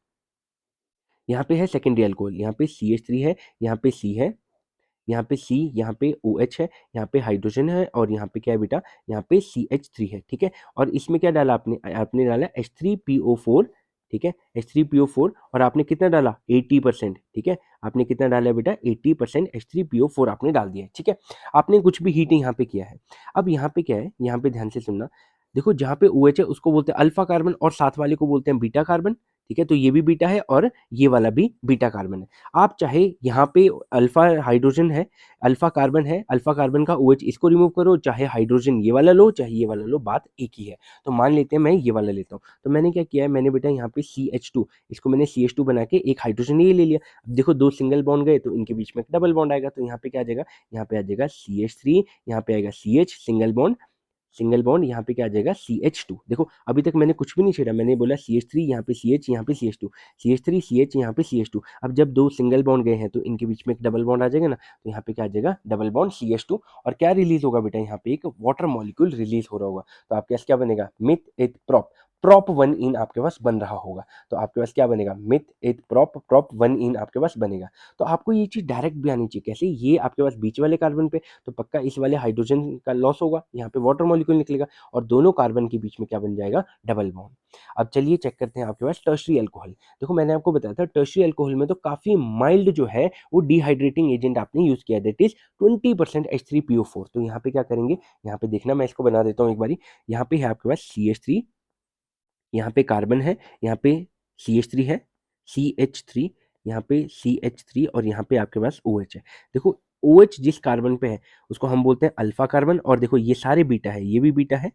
यहाँ पे है सेकेंडरी अल्कोहल, यहाँ पे CH3 है, यहाँ पे C है, यहाँ पे C, यहाँ पे OH है, यहाँ पे हाइड्रोजन है और यहाँ पे क्या है बेटा, यहाँ पे CH3 है, ठीक है। और इसमें क्या डाला आपने, आपने डाला H3PO4, ठीक है, H3PO4। और आपने कितना डाला, 80%, ठीक है। आपने कितना डाला बेटा, 80% H3PO4 आपने डाल दिया है, ठीक है। आपने कुछ भी हीट यहाँ पे किया है। अब यहाँ पे क्या है, यहाँ पे ध्यान से सुनना। देखो जहाँ पे OH है उसको बोलते हैं अल्फा कार्बन और साथ वाले को बोलते हैं बीटा कार्बन, ठीक है। तो ये भी बीटा है और ये वाला भी बीटा कार्बन है। आप चाहे यहाँ पे अल्फा हाइड्रोजन है, अल्फा कार्बन है, अल्फा कार्बन का OH इसको रिमूव करो, चाहे हाइड्रोजन ये वाला लो, चाहे ये वाला लो, बात एक ही है। तो मान लेते हैं मैं ये वाला लेता हूँ। तो मैंने क्या किया है, मैंने बेटा यहाँ पे CH2, इसको मैंने CH2 बना के एक हाइड्रोजन ये ले लिया। अब देखो दो सिंगल बॉन्ड गए तो इनके बीच में डबल बॉन्ड आएगा। तो यहाँ पे क्या आ जाएगा, यहाँ पे आ जाएगा CH3, यहाँ पे आएगा CH, single bond, single bond, यहाँ पे क्या आ जाएगा CH2। देखो अभी तक मैंने कुछ भी नहीं छेड़ा, मैंने बोला CH3, यहाँ पे CH, यहाँ पे CH2, CH3 CH, यहाँ पे CH2। अब जब दो सिंगल बॉन्ड गए हैं तो इनके बीच में एक डबल बॉन्ड आ जाएगा ना, तो यहाँ पे क्या आ जाएगा, डबल बॉन्ड CH2। और क्या रिलीज होगा बेटा, यहाँ पे एक वाटर मॉलिक्यूल रिलीज हो रहा होगा। तो आपके पास क्या बनेगा, मिथ एथ प्रॉप, प्रॉप 1 इन आपके पास बन रहा होगा। तो आपके पास क्या बनेगा, मिथ एथ प्रॉप, प्रॉप 1 इन आपके पास बनेगा। तो आपको ये चीज डायरेक्ट भी आनी चाहिए, कैसे, ये आपके पास बीच वाले कार्बन पे, तो पक्का इस वाले हाइड्रोजन का लॉस होगा, यहाँ पे वाटर मॉलिक्यूल निकलेगा और दोनों कार्बन के बीच में क्या बन जाएगा, डबल बॉन्ड। अब चलिए चेक करते हैं आपके पास टर्शरी अल्कोहल। देखो मैंने आपको बताया था टर्शरी अल्कोहल में तो काफी माइल्ड जो है वो डिहाइड्रेटिंग एजेंट आपने यूज किया, दैट इज 20% H3PO4। तो यहाँ पे क्या करेंगे, यहाँ पे देखना, मैं इसको बना देता हूँ एक बारी। यहाँ पे है आपके पास CH3, यहाँ पे कार्बन है, यहाँ पे CH3 है, CH3, यहाँ पे CH3 और यहाँ पे आपके पास OH है। देखो OH जिस कार्बन पे है उसको हम बोलते हैं अल्फा कार्बन। और देखो ये सारे बीटा है, ये भी बीटा है,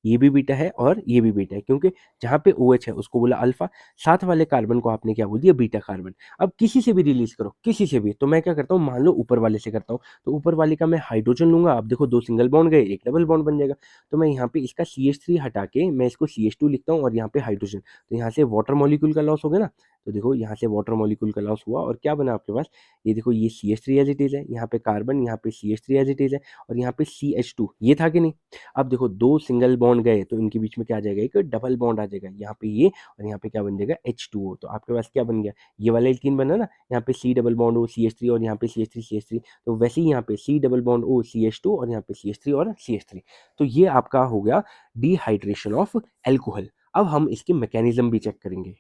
ये भी बीटा है और ये भी बीटा है, क्योंकि जहाँ पे OH है उसको बोला अल्फा, साथ वाले कार्बन को आपने क्या बोल दिया, बीटा कार्बन। अब किसी से भी रिलीज करो, किसी से भी, तो मैं क्या करता हूँ, मान लो ऊपर वाले से करता हूँ, तो ऊपर वाले का मैं हाइड्रोजन लूंगा। अब देखो दो सिंगल बॉन्ड गए, एक डबल बॉन्ड बन जाएगा। तो मैं यहाँ पे इसका CH3 हटा के मैं इसको CH2 लिखता हूँ और यहाँ पे हाइड्रोजन, तो यहाँ से वाटर मॉलिक्यूल का लॉस हो गया ना। तो देखो यहाँ से वाटर मॉलिक्यूल का लॉस हुआ और क्या बना आपके पास, ये देखो ये CH3 एज इट इज है, यहाँ पे कार्बन, यहाँ पे CH3 एज इट इज है और यहाँ पे CH2, ये था कि नहीं। अब देखो दो सिंगल बॉन्ड गए तो इनके बीच में क्या आ जाएगा, एक डबल बॉन्ड आ जाएगा, यहाँ पे ये और यहाँ पे क्या बन जाएगा, H2O। तो आपके पास क्या बन गया, ये वाला एल्कीन बना ना, यहाँ पे C double bond O CH3 और यहाँ पे CH3 तो वैसे ही यहाँ पे C double bond O CH2 और यहाँ पे CH3 और CH3। तो ये आपका हो गया डिहाइड्रेशन ऑफ एल्कोहल। अब हम इसके मैकेनिज्म भी चेक करेंगे।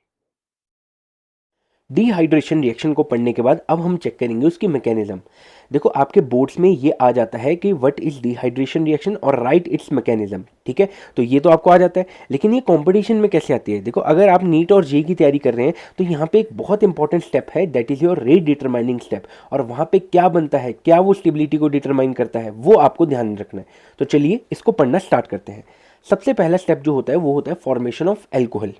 डिहाइड्रेशन रिएक्शन को पढ़ने के बाद अब हम चेक करेंगे उसकी मैकेनिज्म। देखो आपके बोर्ड्स में ये आ जाता है कि व्हाट इज डिहाइड्रेशन रिएक्शन और राइट इट्स मैकेनिज्म, ठीक है। तो ये तो आपको आ जाता है, लेकिन ये कंपटीशन में कैसे आती है। देखो अगर आप नीट और जे की तैयारी कर रहे हैं तो यहाँ पे एक बहुत इंपॉर्टेंट स्टेप है, that is your rate determining step. और वहाँ पे क्या बनता है, क्या वो स्टेबिलिटी को डिटरमाइन करता है, वो आपको ध्यान रखना है। तो चलिए इसको पढ़ना स्टार्ट करते हैं। सबसे पहला स्टेप जो होता है वो होता है formation of alcohol,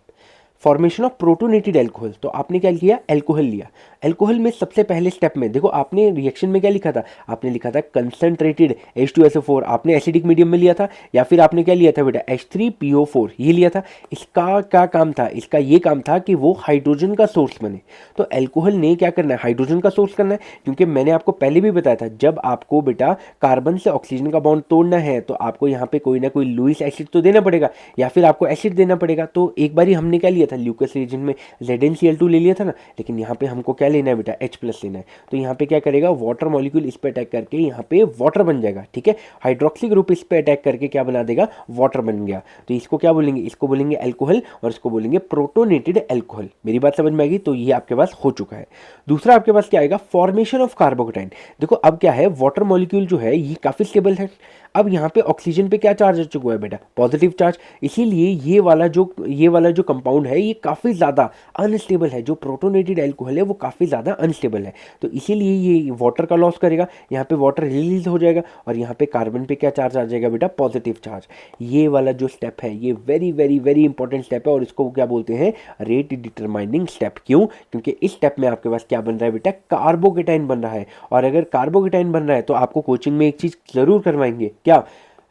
formation of protonated alcohol. तो आपने क्या लिया, एल्कोहल लिया। एल्कोहल में सबसे पहले स्टेप में देखो आपने रिएक्शन में क्या लिखा था, आपने लिखा था कंसंट्रेटेड H2SO4, आपने एसिडिक मीडियम में लिया था, या फिर आपने क्या लिया था बेटा, H3PO4 ये लिया था। इसका क्या काम था, इसका ये काम था कि वो हाइड्रोजन का सोर्स बने। तो एल्कोहल ने क्या करना है, हाइड्रोजन का सोर्स करना है, क्योंकि मैंने आपको पहले भी बताया था जब आपको बेटा कार्बन से ऑक्सीजन का बॉन्ड तोड़ना है तो आपको यहाँ पे कोई ना कोई लुईस एसिड तो देना पड़ेगा या फिर आपको एसिड देना पड़ेगा। तो एक बारी हमने क्या लिया था, ल्यूकस रीजन में ZnCl2 ले लिया था ना, लेकिन यहाँ पे हमको क्या लेना है बेटा, H+ लेना है। तो यहाँ पे क्या करेगा, वाटर मॉलिक्यूल इस पे अटैक करके यहाँ पे वाटर बन जाएगा, ठीक है। हाइड्रोक्सी ग्रुप इस पे अटैक करके क्या बना देगा, वाटर बन गया। तो इसको क्या बोलेंगे, इसको बोलेंगे एल्कोहल और इसको बोलेंगे प्रोटोनेटेड एल्कोहल। मेरी बात समझ में आएगी। तो ये आपके पास हो चुका है। दूसरा आपके पास क्या आएगा, फॉर्मेशन ऑफ कार्बोकेटाइन। देखो अब क्या है, वाटर मॉलिक्यूल जो है ये काफी स्टेबल है। अब यहाँ पे ऑक्सीजन पे क्या चार्ज आ चुका है बेटा, पॉजिटिव चार्ज, इसीलिए ये वाला जो कंपाउंड है ये काफ़ी ज़्यादा अनस्टेबल है। जो प्रोटोनेटेड एल्कोहल है वो काफ़ी ज़्यादा अनस्टेबल है, तो इसीलिए ये वाटर का लॉस करेगा, यहाँ पे वाटर रिलीज हो जाएगा और यहाँ पे कार्बन पे क्या चार्ज आ जाएगा बेटा, पॉजिटिव चार्ज। ये वाला जो स्टेप है ये very very very important step है और इसको क्या बोलते हैं, रेट डिटरमाइनिंग स्टेप। क्यों, क्योंकि इस स्टेप में आपके पास क्या बन रहा है बेटा, कार्बोकेटाइन बन रहा है। और अगर कार्बोकेटाइन बन रहा है तो आपको कोचिंग में एक चीज़ जरूर करवाएंगे, क्या,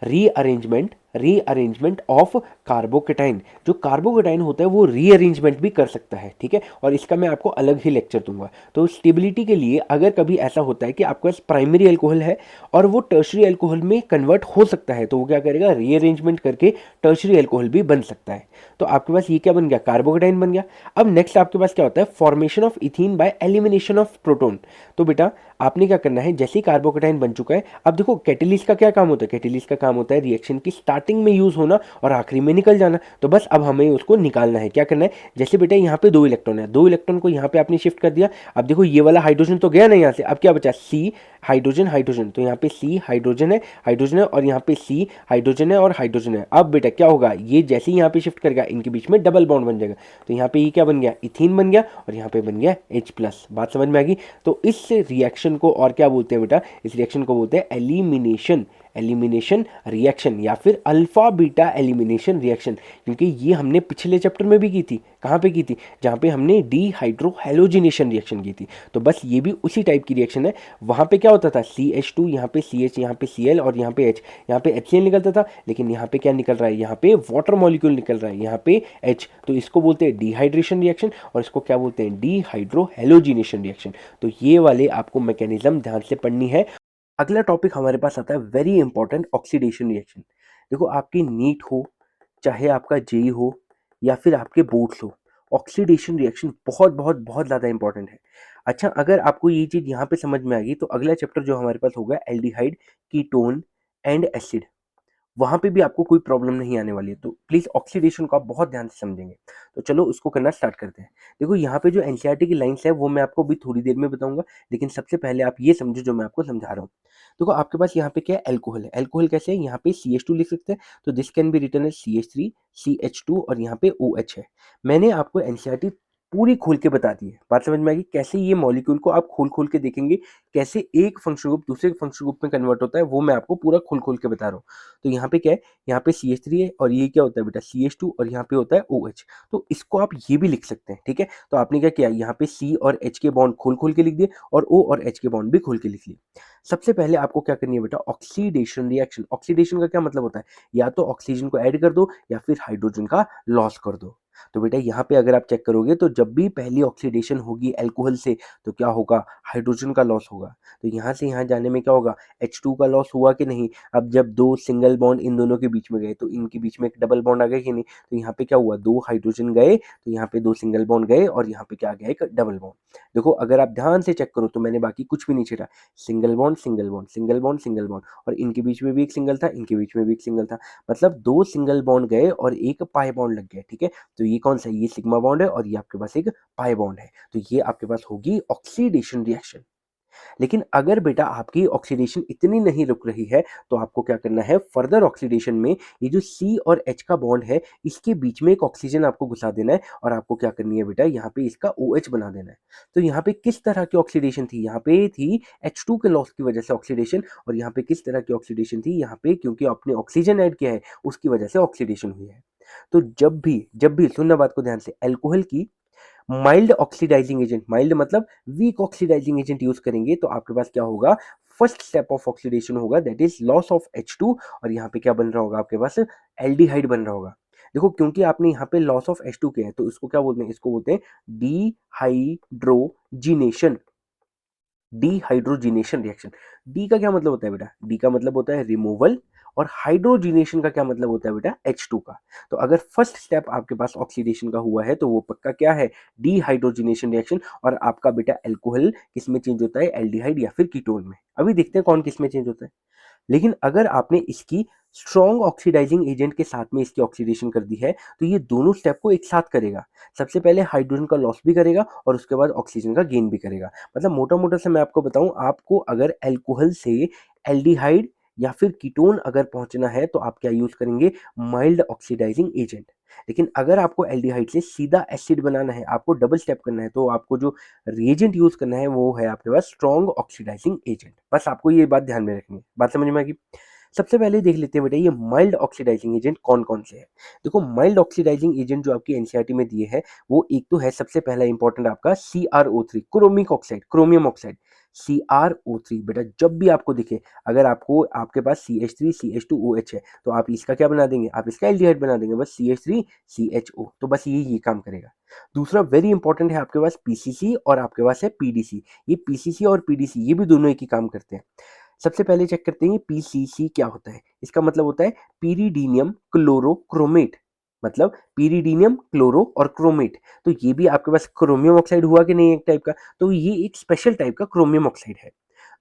रीअरेंजमेंट रीअरेंजमेंट ऑफ कार्बोकेटाइन। जो कार्बोकेटाइन होता है वो रीअरेंजमेंट भी कर सकता है, ठीक है, और इसका मैं आपको अलग ही लेक्चर दूंगा। तो स्टेबिलिटी के लिए अगर कभी ऐसा होता है कि आपके पास प्राइमरी अल्कोहल है और वो टर्शरी अल्कोहल में कन्वर्ट हो सकता है, तो वो क्या करेगा, रीअरेंजमेंट करके टर्शरी अल्कोहल भी बन सकता है। तो आपके पास ये क्या बन गया, कार्बोकेटाइन बन गया। अब नेक्स्ट आपके पास क्या होता है, formation of ethene by elimination of proton. तो बेटा आपने क्या करना है, जैसे ही कार्बोकेटाइन बन चुका है, अब देखो कैटेलिस्ट का क्या काम होता है, कैटेलिस्ट का काम होता है रिएक्शन की स्टार्टिंग में यूज होना और आखिरी में निकल जाना। तो बस अब हमें उसको निकालना है, क्या करना है, जैसे बेटा यहाँ पे 2 इलेक्ट्रॉन है, 2 इलेक्ट्रॉन को यहाँ पे आपने शिफ्ट कर दिया। अब देखो ये वाला हाइड्रोजन तो गया ना यहाँ से, अब क्या बचा, सी हाइड्रोजन हाइड्रोजन, तो यहाँ पे सी हाइड्रोजन है और यहाँ पे सी हाइड्रोजन है और हाइड्रोजन है। अब बेटा क्या होगा, ये जैसे ही यहाँ पे शिफ्ट करेगा इनके बीच में डबल बॉन्ड बन जाएगा। तो यहाँ पे ये क्या बन गया, इथीन बन गया और यहाँ पे बन गया H+। बात समझ में आ गई। तो इस रिएक्शन को और क्या बोलते हैं बेटा, इस रिएक्शन को बोलते हैं एलिमिनेशन रिएक्शन या फिर अल्फा बीटा एलिमिनेशन रिएक्शन, क्योंकि ये हमने पिछले चैप्टर में भी की थी। कहाँ पे की थी, जहाँ पे हमने डीहाइड्रोहेलोजिनेशन रिएक्शन की थी। तो बस ये भी उसी टाइप की रिएक्शन है। वहाँ पे क्या होता था, CH2 यहाँ पे CH, यहाँ पे Cl और यहाँ पे H, यहाँ पे HCl निकलता था, लेकिन यहाँ पे क्या निकल रहा है, यहाँ पे वाटर मॉलिक्यूल निकल रहा है, यहाँ पे H। तो इसको बोलते हैं डिहाइड्रेशन रिएक्शन और इसको क्या बोलते हैं, डीहाइड्रोहेलोजिनेशन रिएक्शन। तो ये वाले आपको मैकेनिज्म ध्यान से पढ़नी है। अगला टॉपिक हमारे पास आता है वेरी इंपॉर्टेंट, ऑक्सीडेशन रिएक्शन। देखो आपकी नीट हो, चाहे आपका जेई हो या फिर आपके बोर्ड्स हो, ऑक्सीडेशन रिएक्शन बहुत बहुत बहुत ज़्यादा इंपॉर्टेंट है। अच्छा, अगर आपको ये चीज़ यहाँ पे समझ में आ गई तो अगला चैप्टर जो हमारे पास होगा एल्डिहाइड, कीटोन एंड एसिड, वहाँ पे भी आपको कोई प्रॉब्लम नहीं आने वाली है। तो प्लीज़ ऑक्सीडेशन को आप बहुत ध्यान से समझेंगे। तो चलो उसको करना स्टार्ट करते हैं। देखो यहाँ पे जो एनसीईआरटी की लाइन्स है वो मैं आपको अभी थोड़ी देर में बताऊंगा, लेकिन सबसे पहले आप ये समझो जो मैं आपको समझा रहा हूँ। देखो आपके पास यहाँ पे क्या है, एल्कोहल है। एल्कोहल कैसे है, यहाँ पे CH2 लिख सकते हैं, तो this can be written as CH3 CH2 और यहाँ पे OH है। मैंने आपको एनसीईआरटी पूरी खोल के बता दी है। बात समझ में आएगी, कैसे ये मॉलिक्यूल को आप खोल खोल के देखेंगे, कैसे एक फंक्शनल ग्रुप दूसरे फंक्शनल ग्रुप में कन्वर्ट होता है, वो मैं आपको पूरा खोल खोल के बता रहा हूँ। तो यहाँ पे क्या है, यहाँ पे CH3 है और ये क्या होता है बेटा, CH2 और यहाँ पे होता है OH। तो इसको आप ये भी लिख सकते हैं, ठीक है। तो आपने क्या किया, यहाँ पे C और H के बॉन्ड खोल खोल के लिख दिए और O और H के बॉन्ड भी खोल के लिख लिए। सबसे पहले आपको क्या करनी है बेटा, ऑक्सीडेशन रिएक्शन। ऑक्सीडेशन का क्या मतलब होता है, या तो ऑक्सीजन को ऐड कर दो या फिर हाइड्रोजन का लॉस कर दो। तो बेटा यहाँ पे अगर आप चेक करोगे तो जब भी पहली ऑक्सीडेशन होगी अल्कोहल से तो क्या होगा, हाइड्रोजन का लॉस होगा। तो यहाँ से यहाँ जाने में क्या होगा, H2 का लॉस हुआ कि नहीं। अब जब 2 सिंगल बॉन्ड इन दोनों के बीच में गए तो इनके बीच में एक डबल बॉन्ड आ गया कि नहीं। तो यहाँ पे क्या हुआ, 2 हाइड्रोजन गए तो यहाँ पे 2 सिंगल बॉन्ड गए और यहाँ पे क्या आ गया, एक डबल बॉन्ड। देखो अगर आप ध्यान से चेक करो तो मैंने बाकी कुछ भी नहीं छेड़ा, single bond single bond single bond single bond, और इनके बीच में भी एक सिंगल था, इनके बीच में भी एक सिंगल था। मतलब 2 सिंगल बॉन्ड गए और एक पाई बॉन्ड लग गया, ठीक है। तो ये कौन सा है, ये सिग्मा बॉन्ड है और ये आपके पास एक पाई बॉन्ड है। तो ये आपके पास होगी ऑक्सीडेशन रिएक्शन। लेकिन अगर बेटा आपकी ऑक्सीडेशन इतनी नहीं रुक रही है तो आपको क्या करना है, फर्दर ऑक्सीडेशन में ये जो C और H का बॉन्ड है इसके बीच में एक ऑक्सीजन आपको घुसा देना है और आपको क्या करनी है बेटा, यहाँ पे इसका OH बना देना है। तो यहाँ पे किस तरह की ऑक्सीडेशन थी, यहाँ पे थी H2 के लॉस की वजह से ऑक्सीडेशन, और यहाँ पे किस तरह की ऑक्सीडेशन थी, यहाँ पे क्योंकि आपने ऑक्सीजन ऐड किया है उसकी वजह से ऑक्सीडेशन हुई है। तो जब भी सुनना बात को ध्यान से, अल्कोहल की माइल्ड ऑक्सीडाइजिंग एजेंट, माइल्ड मतलब वीक ऑक्सीडाइजिंग एजेंट यूज करेंगे तो आपके पास क्या होगा, फर्स्ट स्टेप ऑफ ऑक्सीडेशन होगा that is loss of H2 और यहाँ पे क्या बन रहा होगा आपके पास, एल्डिहाइड बन रहा होगा। देखो क्योंकि आपने यहाँ पे लॉस ऑफ H2 किया है तो इसको क्या बोलते हैं, इसको बोलते हैं डीहाइड्रोजिनेशन, डीहाइड्रोजिनेशन रिएक्शन। डी का क्या मतलब होता है बेटा, डी का मतलब होता है रिमूवल, और हाइड्रोजिनेशन का क्या मतलब होता है बेटा, H2 का। तो अगर फर्स्ट स्टेप आपके पास ऑक्सीडेशन का हुआ है तो वो पक्का क्या है, डीहाइड्रोजिनेशन रिएक्शन, और आपका बेटा अल्कोहल किस में चेंज होता है, एल्डिहाइड या फिर कीटोन में। अभी देखते हैं कौन किस में चेंज होता है। लेकिन अगर आपने इसकी स्ट्रॉन्ग ऑक्सीडाइजिंग एजेंट के साथ में इसकी ऑक्सीडेशन कर दी है तो ये दोनों स्टेप को एक साथ करेगा। सबसे पहले हाइड्रोजन का लॉस भी करेगा और उसके बाद ऑक्सीजन का गेन भी करेगा। मतलब मोटा मोटा से मैं आपको बताऊं, आपको अगर अल्कोहल से एल्डिहाइड या फिर कीटोन अगर पहुंचना है तो आप क्या यूज करेंगे, माइल्ड ऑक्सीडाइजिंग एजेंट। लेकिन अगर आपको एल्डिहाइड से सीधा एसिड बनाना है, आपको डबल स्टेप करना है, तो आपको जो रिएजेंट यूज करना है वो है आपके पास स्ट्रॉन्ग ऑक्सीडाइजिंग एजेंट। बस आपको ये बात ध्यान में रखनी है। बात समझ में आ गई। सबसे पहले देख लेते हैं बेटा ये माइल्ड ऑक्सीडाइजिंग एजेंट कौन कौन से हैं। देखो माइल्ड ऑक्सीडाइजिंग एजेंट जो आपकी एनसीईआरटी में दिए हैं वो एक तो है सबसे पहला इंपॉर्टेंट आपका CrO3 chromic oxide chromium oxide. CrO3 बेटा जब भी आपको दिखे, अगर आपको आपके पास CH3 CH2OH है तो आप इसका क्या बना देंगे, आप इसका एल्डिहाइड बना देंगे, बस CH3 CHO, तो बस ये काम करेगा। दूसरा वेरी इंपॉर्टेंट है आपके पास PCC और आपके पास है PDC। ये PCC और PDC ये भी दोनों एक ही काम करते हैं। सबसे पहले चेक करते हैं पीसीसी क्या होता है। इसका मतलब होता है पीरिडीनियम क्लोरोक्रोमेट, मतलब पीरिडीनियम क्लोरो और क्रोमेट। तो ये भी आपके पास क्रोमियम ऑक्साइड हुआ कि नहीं एक टाइप का, तो ये एक स्पेशल टाइप का क्रोमियम ऑक्साइड है।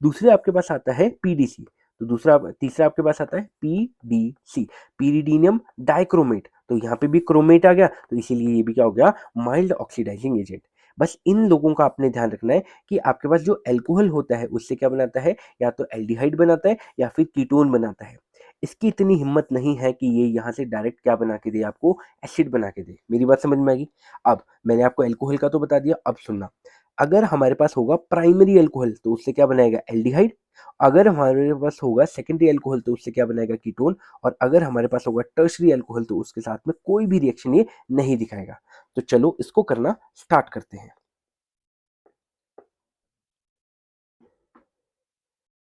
दूसरे आपके पास आता है पीडीसी, तो दूसरा तीसरा आपके पास आता है पीडीसी, पीरिडीनियम डाइक्रोमेट। तो यहाँ पे भी क्रोमेट आ गया, तो इसीलिए ये भी क्या हो गया, माइल्ड ऑक्सीडाइजिंग एजेंट। बस इन लोगों का आपने ध्यान रखना है कि आपके पास जो अल्कोहल होता है उससे क्या बनाता है, या तो एल्डिहाइड बनाता है या फिर कीटोन बनाता है। इसकी इतनी हिम्मत नहीं है कि ये यहाँ से डायरेक्ट क्या बना के दे आपको, एसिड बना के दे। मेरी बात समझ में आएगी। अब मैंने आपको अल्कोहल का तो बता दिया, अब सुनना, अगर हमारे पास होगा प्राइमरी अल्कोहल तो उससे क्या बनाएगा, एल्डिहाइड। अगर हमारे पास होगा सेकेंडरी अल्कोहल तो उससे क्या बनाएगा, कीटोन। और अगर हमारे पास होगा टर्शरी अल्कोहल तो उसके साथ में कोई भी रिएक्शन ये नहीं दिखाएगा। तो चलो इसको करना स्टार्ट करते हैं।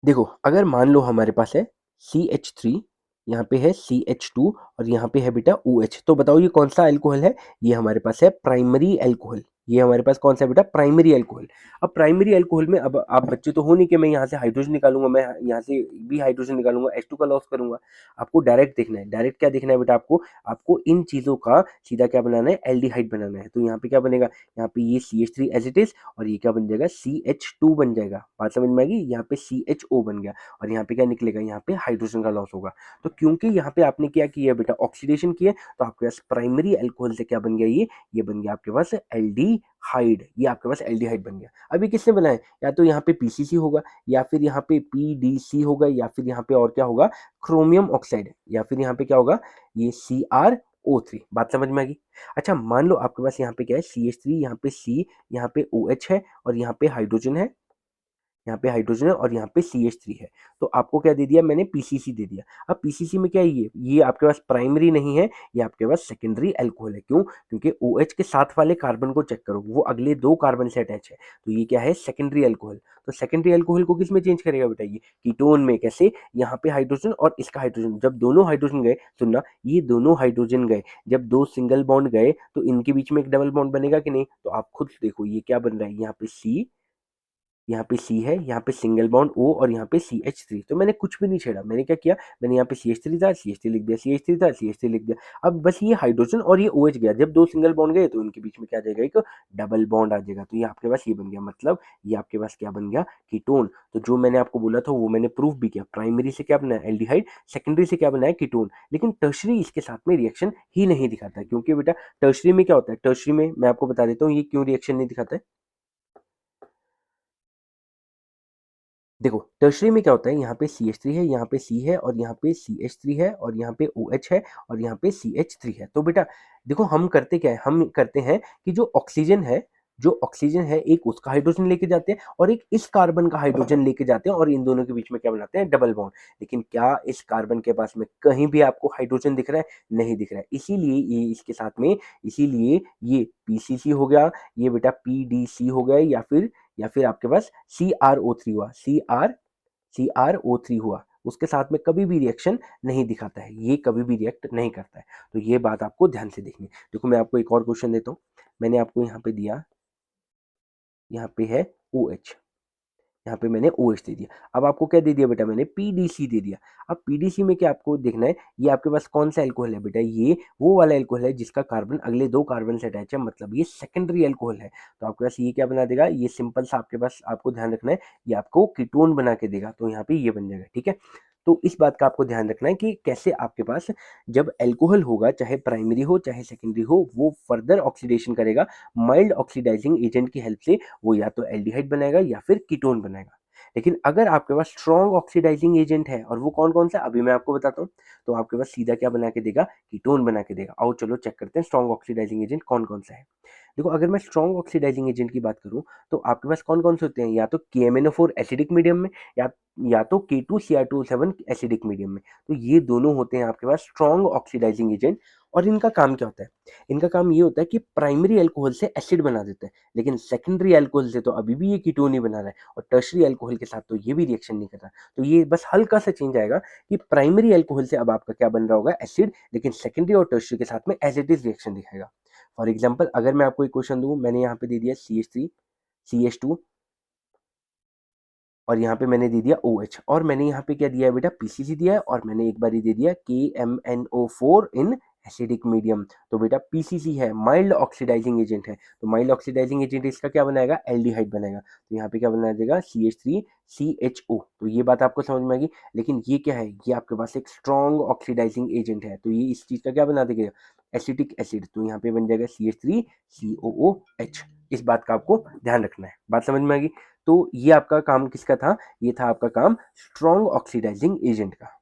देखो अगर मान लो हमारे पास है CH3, यहाँ पे है CH2 और यहाँ पे है बेटा OH, तो बताओ ये कौन सा अल्कोहल है, ये हमारे पास है प्राइमरी अल्कोहल। ये हमारे पास कौन सा है बेटा, प्राइमरी अल्कोहल। अब प्राइमरी अल्कोहल में अब आप बच्चे तो हो नहीं कि मैं यहाँ से हाइड्रोजन निकालूंगा, मैं यहाँ से भी हाइड्रोजन निकालूंगा, H2 का लॉस करूंगा। आपको डायरेक्ट देखना है, डायरेक्ट क्या देखना है बेटा, आपको आपको इन चीजों का सीधा क्या बनाना है, एल्डिहाइड बनाना है। तो यहाँ पे क्या बनेगा, यहाँ पे ये CH3 एज इट इज और ये क्या बन जाएगा, CH2 बन जाएगा। बात समझ में आएगी, यहाँ पे CHO बन गया और यहाँ पे क्या निकलेगा, यहाँ पे हाइड्रोजन का लॉस होगा। तो क्योंकि यहाँ पे आपने क्या किया बेटा, ऑक्सीडेशन किया, तो आपके पास प्राइमरी अल्कोहल से क्या बन गया, ये बन गया आपके पास एल्डिहाइड। ये आपके पास एल्डिहाइड बन गया। अभी किसने बनाया, या तो यहाँ पे पीसीसी होगा, या फिर यहाँ पे पीडीसी होगा, या फिर यहाँ पे और क्या होगा, क्रोमियम ऑक्साइड, या फिर यहाँ पे क्या होगा, ये CrO3। बात समझ में आ गई। अच्छा मान लो आपके पास यहाँ पे क्या है, CH3, यहाँ पे C, यहाँ पे OH है और यहाँ पे हाइड्रोजन है, यहाँ पे हाइड्रोजन है और यहाँ पे CH3 है। तो आपको क्या दे दिया मैंने, पीसीसी दे दिया। अब पीसीसी में क्या है, ये आपके पास प्राइमरी नहीं है, ये आपके पास सेकेंडरी अल्कोहल है। क्यों, क्योंकि OH के साथ वाले कार्बन को चेक करो, वो अगले दो कार्बन से अटैच है, तो ये क्या है, सेकेंडरी अल्कोहल। तो सेकेंडरी अल्कोहल को किस में चेंज करेगा बेटा, ये कीटोन में। कैसे, यहाँ पे हाइड्रोजन और इसका हाइड्रोजन, जब दोनों हाइड्रोजन गए, सुनना, ये दोनों हाइड्रोजन गए, जब दो सिंगल बॉन्ड गए तो इनके बीच में एक डबल बॉन्ड बनेगा कि नहीं। तो आप खुद देखो ये क्या बन रहा है, यहाँ पे C, यहाँ पे C है, यहाँ पे सिंगल बॉन्ड O और यहाँ पे CH3। तो मैंने कुछ भी नहीं छेड़ा, मैंने क्या किया, मैंने यहाँ पे CH3 था, CH3 लिख दिया, CH3 था, CH3 लिख दिया। अब बस ये हाइड्रोजन और ये OH गया, जब दो सिंगल बॉन्ड गए तो इनके बीच में क्या आ जाएगा, एक डबल बॉन्ड आ जाएगा। तो ये आपके पास ये बन गया, मतलब ये आपके पास क्या बन गया, कीटोन। तो जो मैंने आपको बोला था वो मैंने प्रूफ भी किया, प्राइमरी से क्या बनाया, एल्डिहाइड, सेकेंडरी से क्या बनाया, कीटोन। लेकिन टर्शरी इसके साथ में रिएक्शन ही नहीं दिखाता है, क्योंकि बेटा टर्शरी में क्या होता है, टर्शरी में मैं आपको बता देता हूँ ये क्यों रिएक्शन नहीं दिखाता है। देखो टर्शरी में क्या होता है, यहाँ पे CH3 है, यहाँ पे C है और यहाँ पे CH3 है और यहाँ पे OH है और यहाँ पे CH3 है। तो बेटा देखो हम करते क्या है, हम करते हैं कि जो ऑक्सीजन है एक उसका हाइड्रोजन लेके जाते हैं और एक इस कार्बन का हाइड्रोजन लेके जाते हैं और इन दोनों के बीच में क्या बनाते हैं, डबल बॉन्ड। लेकिन क्या इस कार्बन के पास में कहीं भी आपको हाइड्रोजन दिख रहा है, नहीं दिख रहा है। इसीलिए ये इसके साथ में, इसीलिए ये पीसीसी हो गया, ये बेटा पीडीसी हो गया, या फिर आपके पास CrO3 हुआ, CrO3 हुआ। उसके साथ में कभी भी रिएक्शन नहीं दिखाता है, ये कभी भी रिएक्ट नहीं करता है। तो ये बात आपको ध्यान से देखनी है। देखो मैं आपको एक और क्वेश्चन देता हूँ, मैंने आपको यहाँ पे दिया, यहाँ पे है OH, यहाँ पे मैंने OH दे दिया। अब आपको क्या दे दिया बेटा, मैंने PDC दे दिया। अब PDC में क्या आपको देखना है, ये आपके पास कौन सा अल्कोहल है बेटा, ये वो वाला अल्कोहल है जिसका कार्बन अगले दो कार्बन से अटैच है, मतलब ये सेकेंडरी अल्कोहल है। तो आपके पास ये क्या बना देगा, ये सिंपल सा आपके पास, आपको ध्यान रखना है, ये आपको कीटोन बना के देगा। तो यहाँ पे ये बन जाएगा, ठीक है। तो इस बात का आपको ध्यान रखना है कि कैसे आपके पास जब अल्कोहल होगा, चाहे प्राइमरी हो चाहे सेकेंडरी हो, वो फर्दर ऑक्सीडेशन करेगा माइल्ड ऑक्सीडाइजिंग एजेंट की हेल्प से, वो या तो एल्डिहाइड बनाएगा या फिर कीटोन बनाएगा। लेकिन अगर आपके पास स्ट्रॉन्ग ऑक्सीडाइजिंग एजेंट है, और वो कौन कौन सा अभी मैं आपको बताता हूँ, तो आपके पास सीधा क्या बना के देगा, कीटोन बना के देगा। आओ चलो चेक करते हैं स्ट्रॉन्ग ऑक्सीडाइजिंग एजेंट कौन कौन सा है। देखो अगर मैं स्ट्रॉन्ग ऑक्सीडाइजिंग एजेंट की बात करूँ तो आपके पास कौन-कौन से होते हैं, या तो KMnO4 एसिडिक मीडियम में, या तो K2Cr2O7 एसिडिक मीडियम में। तो ये दोनों होते हैं आपके पास स्ट्रॉन्ग ऑक्सीडाइजिंग एजेंट। और इनका काम क्या होता है? इनका काम ये होता है कि प्राइमरी अल्कोहल से एसिड बना देते हैं, लेकिन सेकेंडरी अल्कोहल से तो अभी भी ये कीटोन ही बना रहा है, और टर्शियरी अल्कोहल के साथ तो ये भी रिएक्शन नहीं कर रहा। तो ये बस हल्का सा चेंज आएगा कि प्राइमरी अल्कोहल से अब आपका क्या बन रहा होगा, एसिड, लेकिन सेकेंडरी और टर्शियरी के साथ में एज इट इज रिएक्शन दिखाएगा। फॉर एग्जाम्पल अगर मैं आपको एक क्वेश्चन दूं, मैंने यहाँ पे दे दिया CH3 CH2, और यहाँ पे मैंने दे दिया OH, और मैंने यहाँ पे क्या दिया है बेटा, PCC दिया है, और मैंने एक बार ही दे दिया KMnO4 इन एसिडिक मीडियम। तो बेटा PCC है, माइल्ड ऑक्सीडाइजिंग एजेंट है, तो माइल्ड ऑक्सीडाइजिंग एजेंट इसका क्या बनाएगा, एल्डिहाइड बनाएगा। तो यहाँ पे क्या बना देगा, CH3CHO। तो ये बात आपको समझ में आ गई। लेकिन ये क्या है, ये आपके पास एक स्ट्रॉन्ग ऑक्सीडाइजिंग एजेंट है, तो ये इस चीज का क्या बना देगा, एसिटिक एसिड। तो यहाँ पे बन जाएगा CH3COOH। इस बात का आपको ध्यान रखना है। बात समझ में आ गई। तो ये आपका काम किसका था, ये था आपका काम स्ट्रॉन्ग ऑक्सीडाइजिंग एजेंट का।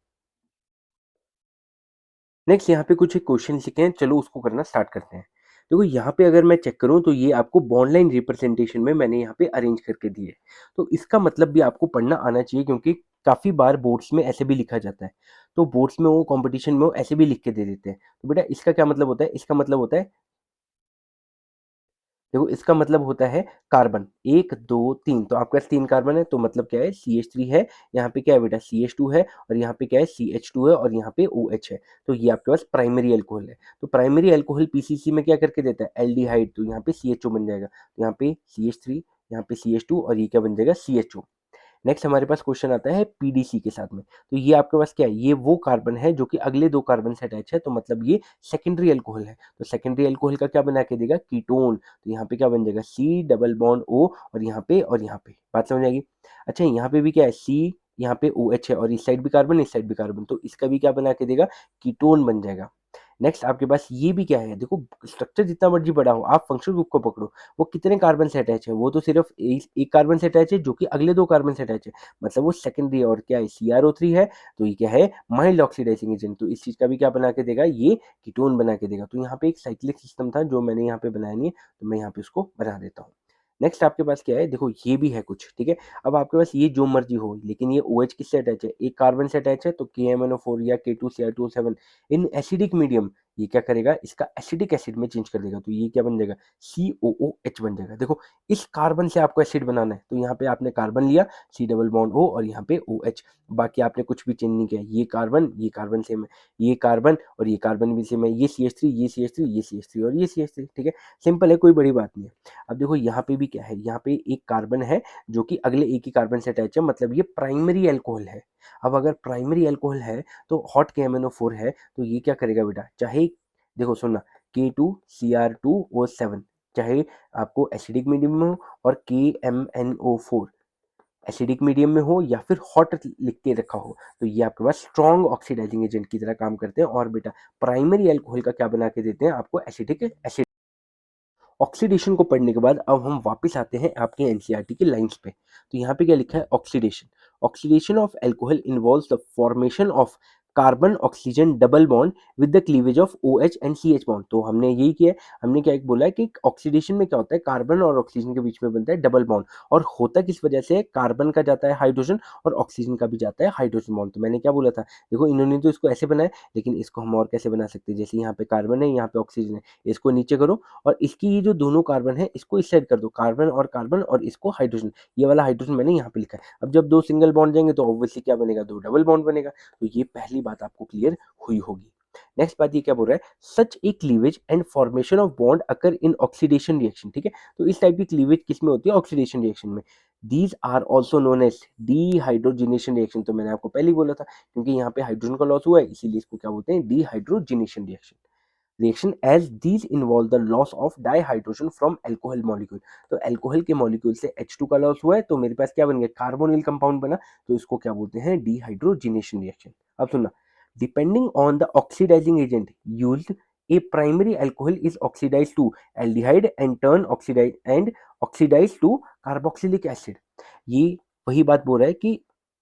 नेक्स्ट यहाँ पे कुछ एक क्वेश्चन लिखे हैं, चलो उसको करना स्टार्ट करते हैं। देखो यहाँ पे अगर मैं चेक करूँ तो ये आपको बॉन्ड लाइन रिप्रेजेंटेशन में मैंने यहाँ पे अरेंज करके दिए। तो इसका मतलब भी आपको पढ़ना आना चाहिए, क्योंकि काफी बार बोर्ड्स में ऐसे भी लिखा जाता है। तो बोर्ड्स में वो कंपटीशन में वो ऐसे भी लिख के दे देते हैं। तो बेटा इसका क्या मतलब होता है, इसका मतलब होता है, देखो इसका मतलब होता है कार्बन 1 2 3। तो आपके पास 3 कार्बन है, तो मतलब क्या है, CH3 है, यहाँ पे क्या है बेटा, CH2 है, और यहाँ पे क्या है, CH2 है, और यहाँ पे OH है। तो ये आपके पास प्राइमरी अल्कोहल है। तो प्राइमरी अल्कोहल PCC में क्या करके देता है, एल्डिहाइड। तो यहाँ पे CHO बन जाएगा, तो यहाँ पे CH3, यहाँ पे CH2, और ये क्या बन जाएगा, CHO। नेक्स्ट हमारे पास क्वेश्चन आता है PDC के साथ में। तो ये आपके पास क्या है, ये वो कार्बन है जो कि अगले दो कार्बन से अटैच है, तो मतलब ये सेकेंडरी अल्कोहल है। तो सेकेंडरी अल्कोहल का क्या बना के देगा, कीटोन। तो यहाँ पे क्या बन जाएगा, C डबल बॉन्ड O, और यहाँ पे और यहाँ पे। बात समझ आएगी। अच्छा यहाँ पे भी क्या है, C, यहाँ पे OH है, और इस साइड भी कार्बन, इस साइड भी कार्बन, तो इसका भी क्या बना के देगा, कीटोन बन जाएगा। नेक्स्ट आपके पास ये भी क्या है, देखो स्ट्रक्चर जितना मर्जी बड़ा हो, आप फंक्शनल ग्रुप को पकड़ो, वो कितने कार्बन से अटैच है, वो तो सिर्फ एक कार्बन से अटैच है जो कि अगले दो कार्बन से अटैच है, मतलब वो सेकेंडरी। और क्या है, CrO3 है, तो ये क्या है, माइल्ड ऑक्सीडाइजिंग एजेंट। तो इस चीज का भी क्या बना के देगा, ये कीटोन बना के देगा। तो यहाँ पे एक साइक्लिक सिस्टम था जो मैंने यहाँ पे बनाया नहीं है, तो मैं यहाँ पे उसको बना देता हूँ। नेक्स्ट आपके पास क्या है, देखो ये भी है कुछ, ठीक है। अब आपके पास ये जो मर्जी हो, लेकिन ये OH किससे अटैच है, एक कार्बन से अटैच है, तो KMnO4 या K2Cr2O7 इन एसिडिक मीडियम, ये क्या करेगा, इसका एसिडिक एसिड में चेंज कर देगा। तो ये क्या बन जाएगा, COOH बन जाएगा। देखो इस कार्बन से आपको एसिड बनाना है, तो यहाँ पे आपने कार्बन लिया, C डबल बॉन्ड O, और यहाँ पे OH। बाकी आपने कुछ भी चेंज नहीं किया, ये कार्बन सेम है, ये कार्बन और ये कार्बन भी सेम है, ये CH3, ये CH3, ये CH3, और ये CH3, ठीक है। सिंपल है, कोई बड़ी बात नहीं है। अब देखो यहाँ पे भी क्या है, यहाँ पे एक कार्बन है जो कि अगले एक ही कार्बन से अटैच है, मतलब ये प्राइमरी अल्कोहल है। अब अगर प्राइमरी अल्कोहल है तो हॉट KMnO4 है, तो ये क्या करेगा बेटा, चाहे देखो सुनना, K2Cr2O7 चाहे आपको एसिडिक मीडियम में हो, और KMnO4 एसिडिक मीडियम में हो, या फिर हॉट लिख के रखा हो, तो ये आपके पास स्ट्रॉन्ग ऑक्सीडाइजिंग एजेंट की तरह काम करते हैं। और बेटा प्राइमरी अल्कोहल का क्या बना के देते हैं आपको, एसिडिक एसिड। ऑक्सीडेशन को पढ़ने के बाद अब हम वापस आते हैं आपके एनसीईआरटी की लाइंस पे। तो यहाँ पे क्या लिखा है, oxidation, oxidation of alcohol involves the formation of carbon oxygen double bond with the cleavage of OH and CH bond. तो हमने यही किया है, हमने क्या एक बोला है कि ऑक्सीडेशन में क्या होता है, कार्बन और ऑक्सीजन के बीच में बनता है डबल बॉन्ड। और होता किस वजह से, कार्बन का जाता है हाइड्रोजन, और ऑक्सीजन का भी जाता है हाइड्रोजन बॉन्ड। तो मैंने क्या बोला था, देखो इन्होंने तो इसको ऐसे बनाया, लेकिन इसको हम और कैसे बना सकते हैं, जैसे यहाँ पे कार्बन है, यहाँ पे ऑक्सीजन है, इसको नीचे करो, और इसकी ये जो दोनों कार्बन है इसको इस साइड कर दो, कार्बन, और इसको हाइड्रोजन। ये वाला हाइड्रोजन मैंने यहाँ पे लिखा है। अब जब दो सिंगल बॉन्ड जाएंगे तो ऑब्वियसली क्या बनेगा, दो डबल बॉन्ड बनेगा। तो ये पहली बात आपको क्लियर हुई होगी। नेक्स्ट बात ये क्या बोल रहा है, such a cleavage and formation of bond occur in oxidation reaction, ठीक है। तो इस टाइप की क्लीवेज किस में होती है, ऑक्सीडेशन रिएक्शन में। These are also known as dehydrogenation reaction. तो मैंने आपको पहले ही बोला था, क्योंकि यहाँ पे हाइड्रोजन का लॉस हुआ है, इसीलिए इसको क्या बोलते हैं, dehydrogenation reaction as these involve the loss of dihydrogen from alcohol molecule। तो अल्कोहल के मॉलिक्यूल से H2 का लॉस हुआ है, तो मेरे पास क्या बन गया, कार्बोनिल कंपाउंड बना, तो इसको क्या बोलते हैं, डिहाइड्रोजिनेशन रिएक्शन। अब सुनना, depending on the oxidising agent used, a primary alcohol is oxidized to aldehyde and turn oxidized to carboxylic acid। ये वही बात बोल रहा है कि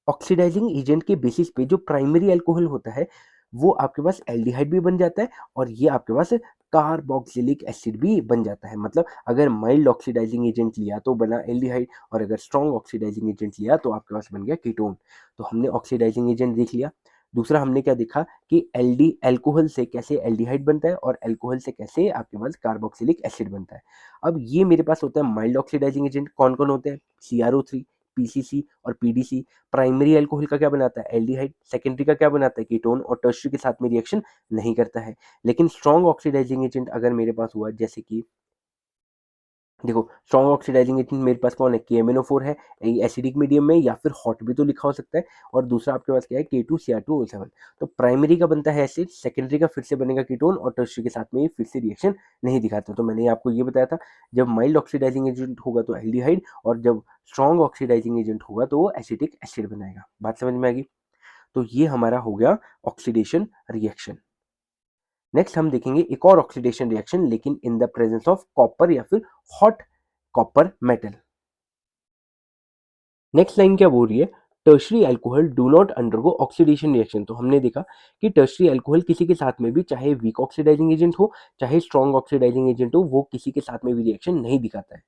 ऑक्सीडाइजिंग एजेंट के बेसिस पे जो प्राइमरी अल्कोहल होता है वो आपके पास एल्डिहाइड भी बन जाता है, और ये आपके पास कार्बोक्सिलिक एसिड भी बन जाता है। मतलब अगर माइल्ड ऑक्सीडाइजिंग एजेंट लिया तो बना एल्डिहाइड, और अगर स्ट्रॉन्ग ऑक्सीडाइजिंग एजेंट लिया तो आपके पास बन गया कीटोन। तो हमने ऑक्सीडाइजिंग एजेंट देख लिया। दूसरा हमने क्या देखा कि एल्डी अल्कोहल से कैसे एल्डिहाइड बनता है और अल्कोहल से कैसे आपके पास कार्बोक्सिलिक एसिड बनता है। अब ये मेरे पास होता है माइल्ड ऑक्सीडाइजिंग एजेंट, कौन कौन होते हैं, CrO3, PCC और PDC। प्राइमरी अल्कोहल का क्या बनाता है, एल्डिहाइड। सेकेंडरी का क्या बनाता है, कीटोन। और टर्शियरी के साथ में रिएक्शन नहीं करता है। लेकिन स्ट्रॉन्ग ऑक्सीडाइजिंग एजेंट अगर मेरे पास हुआ, जैसे कि देखो स्ट्रॉन्ग ऑक्सीडाइजिंग एजेंट मेरे पास कौन है, KMnO4 है, एसिडिक मीडियम में, या फिर हॉट भी तो लिखा हो सकता है। और दूसरा आपके पास क्या है, K2Cr2O7। तो प्राइमरी का बनता है एसिड, सेकेंडरी का फिर से बनेगा कीटोन, और टर्शियरी के साथ में ये फिर से रिएक्शन नहीं दिखाता। तो मैंने आपको ये बताया था, जब माइल्ड ऑक्सीडाइजिंग एजेंट होगा तो एल्डिहाइड, और जब स्ट्रॉन्ग ऑक्सीडाइजिंग एजेंट होगा तो वो एसिटिक एसिड बनाएगा। बात समझ में आ गई। तो ये हमारा हो गया ऑक्सीडेशन रिएक्शन। नेक्स्ट हम देखेंगे एक और ऑक्सीडेशन रिएक्शन, लेकिन in the presence of copper या फिर hot copper metal. Next line क्या बोल रही है, tertiary alcohol do not undergo oxidation reaction. तो हमने देखा कि टर्शरी अल्कोहल किसी के साथ में भी, चाहे वीक ऑक्सीडाइजिंग एजेंट हो चाहे स्ट्रॉन्ग ऑक्सीडाइजिंग एजेंट हो, वो किसी के साथ में भी रिएक्शन नहीं दिखाता है।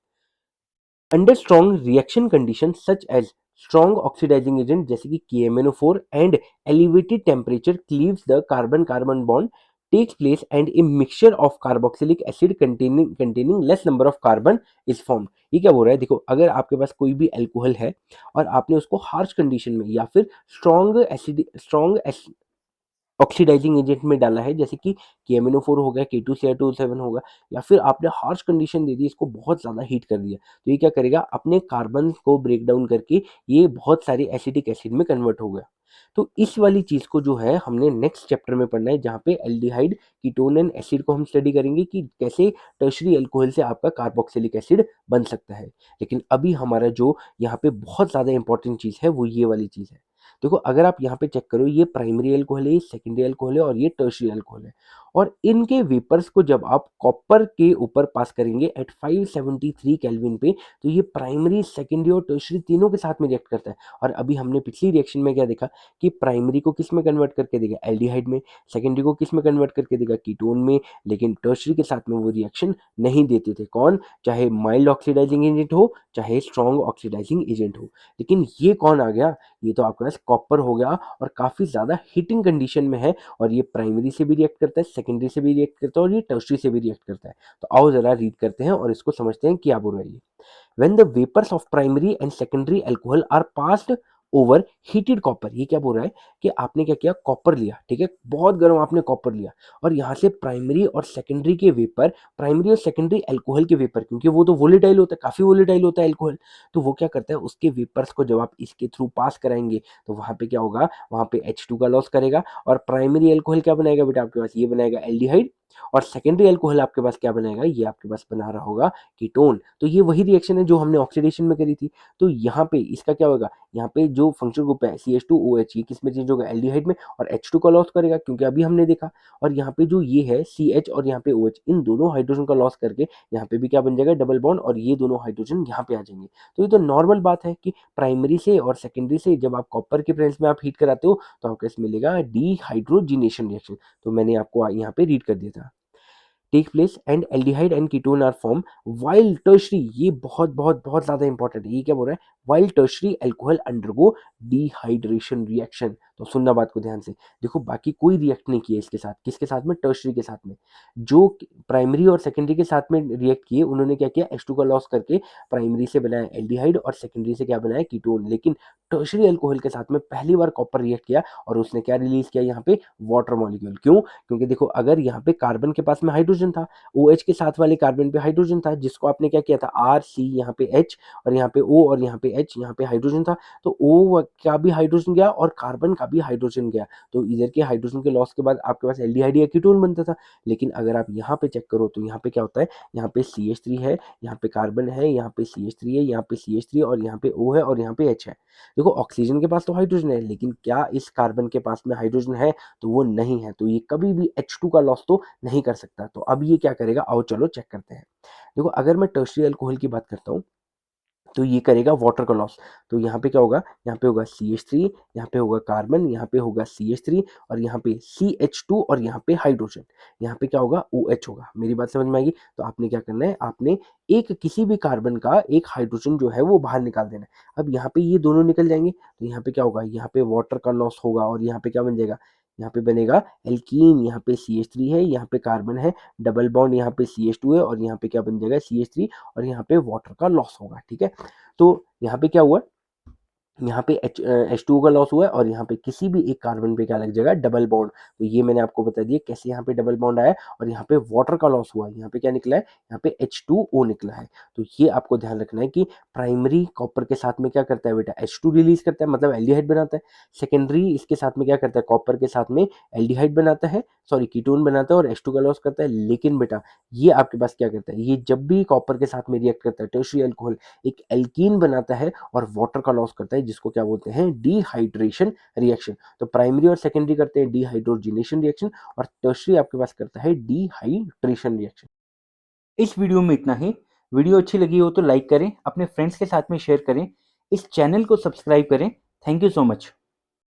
Under strong reaction condition such as strong oxidising agent जैसे कि KMnO4 and elevated temperature cleaves the carbon carbon bond takes place and a mixture of carboxylic acid containing less number of carbon is formed। ये क्या बोल रहा है, देखो अगर आपके पास कोई भी अल्कोहल है और आपने उसको हार्श कंडीशन में या फिर स्ट्रॉन्ग ऑक्सीडाइजिंग एजेंट में डाला है, जैसे कि KMnO4 हो गया, K2Cr2O7 होगा, या फिर आपने हार्श कंडीशन दे दी, इसको बहुत ज़्यादा हीट कर दिया, तो ये क्या करेगा, अपने कार्बन को ब्रेक डाउन करके ये बहुत सारे एसिटिक एसिड में कन्वर्ट हो गया। तो इस वाली चीज़ को जो है हमने नेक्स्ट चैप्टर में पढ़ना है, जहाँ पे एल्डिहाइड, कीटोन एंड एसिड को हम स्टडी करेंगे कि कैसे टर्शरी अल्कोहल से आपका कार्बोक्सिलिक एसिड बन सकता है। लेकिन अभी हमारा जो यहाँ पे बहुत ज़्यादा इंपॉर्टेंट चीज़ है वो ये वाली चीज़ है। देखो अगर आप यहाँ पे चेक करो, ये प्राइमरी अल्कोहल है, ये सेकेंडरी अल्कोहल है और ये टर्शियरी अल्कोहल है। और इनके वेपर्स को जब आप कॉपर के ऊपर पास करेंगे एट 573 केल्विन पे, तो ये प्राइमरी, सेकेंडरी और टर्शियरी तीनों के साथ में रिएक्ट करता है। और अभी हमने पिछली रिएक्शन में क्या देखा कि प्राइमरी को किस में कन्वर्ट करके देगा, एल्डिहाइड में। सेकेंडरी को किस में कन्वर्ट करके देगा, कीटोन में। लेकिन टर्शियरी के साथ में वो रिएक्शन नहीं देते थे, कौन, चाहे माइल्ड ऑक्सीडाइजिंग एजेंट हो चाहे स्ट्रॉन्ग ऑक्सीडाइजिंग एजेंट हो। लेकिन ये कौन आ गया, ये तो आपके पास कॉपर हो गया, और काफ़ी ज़्यादा हीटिंग कंडीशन में है, और ये प्राइमरी से भी रिएक्ट करता है, सेकेंडरी से भी रिएक्ट करता है, और ये टर्शरी से भी रिएक्ट करता है। तो आओ ज़रा रीड करते हैं और इसको समझते हैं क्या बोल रही है। When the vapors of primary and secondary alcohol are passed over heated copper, ये क्या बोल रहा है कि आपने क्या किया, कॉपर लिया, ठीक है, बहुत गर्म आपने कॉपर लिया, और यहाँ से प्राइमरी और सेकेंडरी के वेपर, प्राइमरी और सेकेंडरी अल्कोहल के वेपर, क्योंकि वो तो वोलेटाइल होता है, काफ़ी वोलेटाइल होता है अल्कोहल, तो वो क्या करता है, उसके वेपर्स को जब आप इसके थ्रू पास कराएंगे तो वहाँ पे क्या होगा, वहाँ पे H2 का लॉस करेगा, और प्राइमरी अल्कोहल क्या बनाएगा बेटा आपके पास, ये बनाएगा एल्डिहाइड, और सेकेंडरी अल्कोहल आपके पास क्या बनाएगा, ये आपके पास बना रहा होगा कीटोन। तो ये वही रिएक्शन है जो हमने ऑक्सीडेशन में करी थी। तो यहाँ पे इसका क्या होगा, यहाँ पे जो फंक्शनल ग्रुप है CH2OH, ये किस में चेंज होगा, एल्डिहाइड में, और H2 का लॉस करेगा क्योंकि अभी हमने देखा। और यहाँ पे जो ये है CH और यहाँ पे OH, इन दोनों हाइड्रोजन का लॉस करके यहाँ पे भी क्या बन जाएगा, डबल बॉन्ड, और ये दोनों हाइड्रोजन यहाँ पे आ जाएंगे। तो ये तो नॉर्मल बात है कि प्राइमरी से और सेकेंडरी से जब आप कॉपर के प्रेजेंस में आप हीट कराते हो तो आपको इसमें मिलेगा डिहाइड्रोजिनेशन रिएक्शन। तो मैंने आपको यहाँ पे रीड कर दिया था, take place and aldehyde and ketone are form while tertiary, ये बहुत बहुत बहुत ज्यादा इंपॉर्टेंट है। ये क्या बोल रहा है, while tertiary alcohol undergo dehydration reaction. तो सुनना बात को ध्यान से, देखो बाकी कोई रिएक्ट नहीं किया इसके साथ, किसके साथ में, टर्शरी के साथ में। जो प्राइमरी और सेकेंडरी के साथ में रिएक्ट किए उन्होंने क्या किया, H2 का लॉस करके प्राइमरी से बनाया एल्डिहाइड और सेकेंडरी से क्या बनाया, कीटोन। लेकिन टर्शरी अल्कोहल के साथ में पहली बार कॉपर रिएक्ट किया और उसने क्या रिलीज किया यहाँ पे, वाटर मॉलिक्यूल। क्यों, क्योंकि देखो अगर यहाँ पे कार्बन के पास में हाइड्रोजन था, OH के साथ वाले कार्बन पे हाइड्रोजन था, जिसको आपने क्या किया था, R C, यहाँ पे H और यहाँ पे O और यहाँ पे H, यहाँ पे हाइड्रोजन था, तो O का भी हाइड्रोजन गया और कार्बन का भी हाइड्रोजन गया। तो इधर के हाइड्रोजन के लॉस के बाद आपके पास एल्डिहाइड या कीटोन बनता था। लेकिन अगर आप यहाँ पे चेक करो तो यहाँ पे क्या होता है, यहाँ पे CH3 है, यहाँ पे कार्बन है, यहाँ पे CH3 है, यहाँ पे CH3 और यहाँ पे O है और यहाँ पे H है। देखो ऑक्सीजन के पास तो हाइड्रोजन है, लेकिन क्या इस कार्बन के पास में हाइड्रोजन है, तो वो नहीं है। तो ये कभी भी H2 का लॉस तो नहीं कर सकता। तो अब ये क्या करेगा, आओ चलो चेक करते हैं। देखो अगर मैं टर्शियरी अल्कोहल की बात करता हूँ तो ये करेगा वाटर का लॉस। तो यहाँ पे क्या होगा, यहाँ पे होगा CH3, यहाँ पे होगा कार्बन, यहाँ पे होगा CH3 और यहाँ पे CH2 और यहाँ पे हाइड्रोजन, यहाँ पे क्या होगा OH होगा। मेरी बात समझ में आएगी? तो आपने क्या करना है, आपने एक किसी भी कार्बन का एक हाइड्रोजन जो है वो बाहर निकाल देना है। अब यहाँ पे ये दोनों निकल जाएंगे तो यहाँ पे क्या होगा, यहाँ पे वाटर का लॉस होगा और यहाँ पे क्या बन जाएगा, यहाँ पे बनेगा एल्कीन, यहाँ पे CH3 है, यहाँ पे कार्बन है, डबल बॉन्ड यहाँ पे CH2 है और यहाँ पे क्या बन जाएगा CH3 और यहाँ पे वाटर का लॉस होगा। ठीक है, तो यहाँ पे क्या हुआ, यहाँ पे H2O का लॉस हुआ है और यहाँ पे किसी भी एक कार्बन पे क्या लग जाएगा, डबल बॉन्ड। तो ये मैंने आपको बता दिया कैसे यहाँ पे डबल बॉन्ड आया और यहाँ पे वाटर का लॉस हुआ है। यहाँ पे क्या निकला है, यहाँ पे H2O निकला है। तो ये आपको ध्यान रखना है कि प्राइमरी कॉपर के साथ में क्या करता है बेटा, H2 रिलीज करता है, मतलब एल्डिहाइड बनाता है। सेकेंडरी इसके साथ में क्या करता है, कॉपर के साथ में एल्डिहाइड बनाता है, सॉरी कीटोन बनाता है और H2 का लॉस करता है। लेकिन बेटा ये आपके पास क्या करता है, ये जब भी कॉपर के साथ में रिएक्ट करता है टर्शियरी अल्कोहल एक एल्कीन बनाता है और वाटर का लॉस करता है, जिसको क्या बोलते हैं, डिहाइड्रेशन रिएक्शन। तो प्राइमरी और सेकेंडरी करते हैं डिहाइड्रोजिनेशन रिएक्शन और टर्शियरी आपके पास करता है डिहाइड्रेशन रिएक्शन। इस वीडियो में इतना ही। वीडियो अच्छी लगी हो तो लाइक करें, अपने फ्रेंड्स के साथ में शेयर करें, इस चैनल को सब्सक्राइब करें। Thank you so much.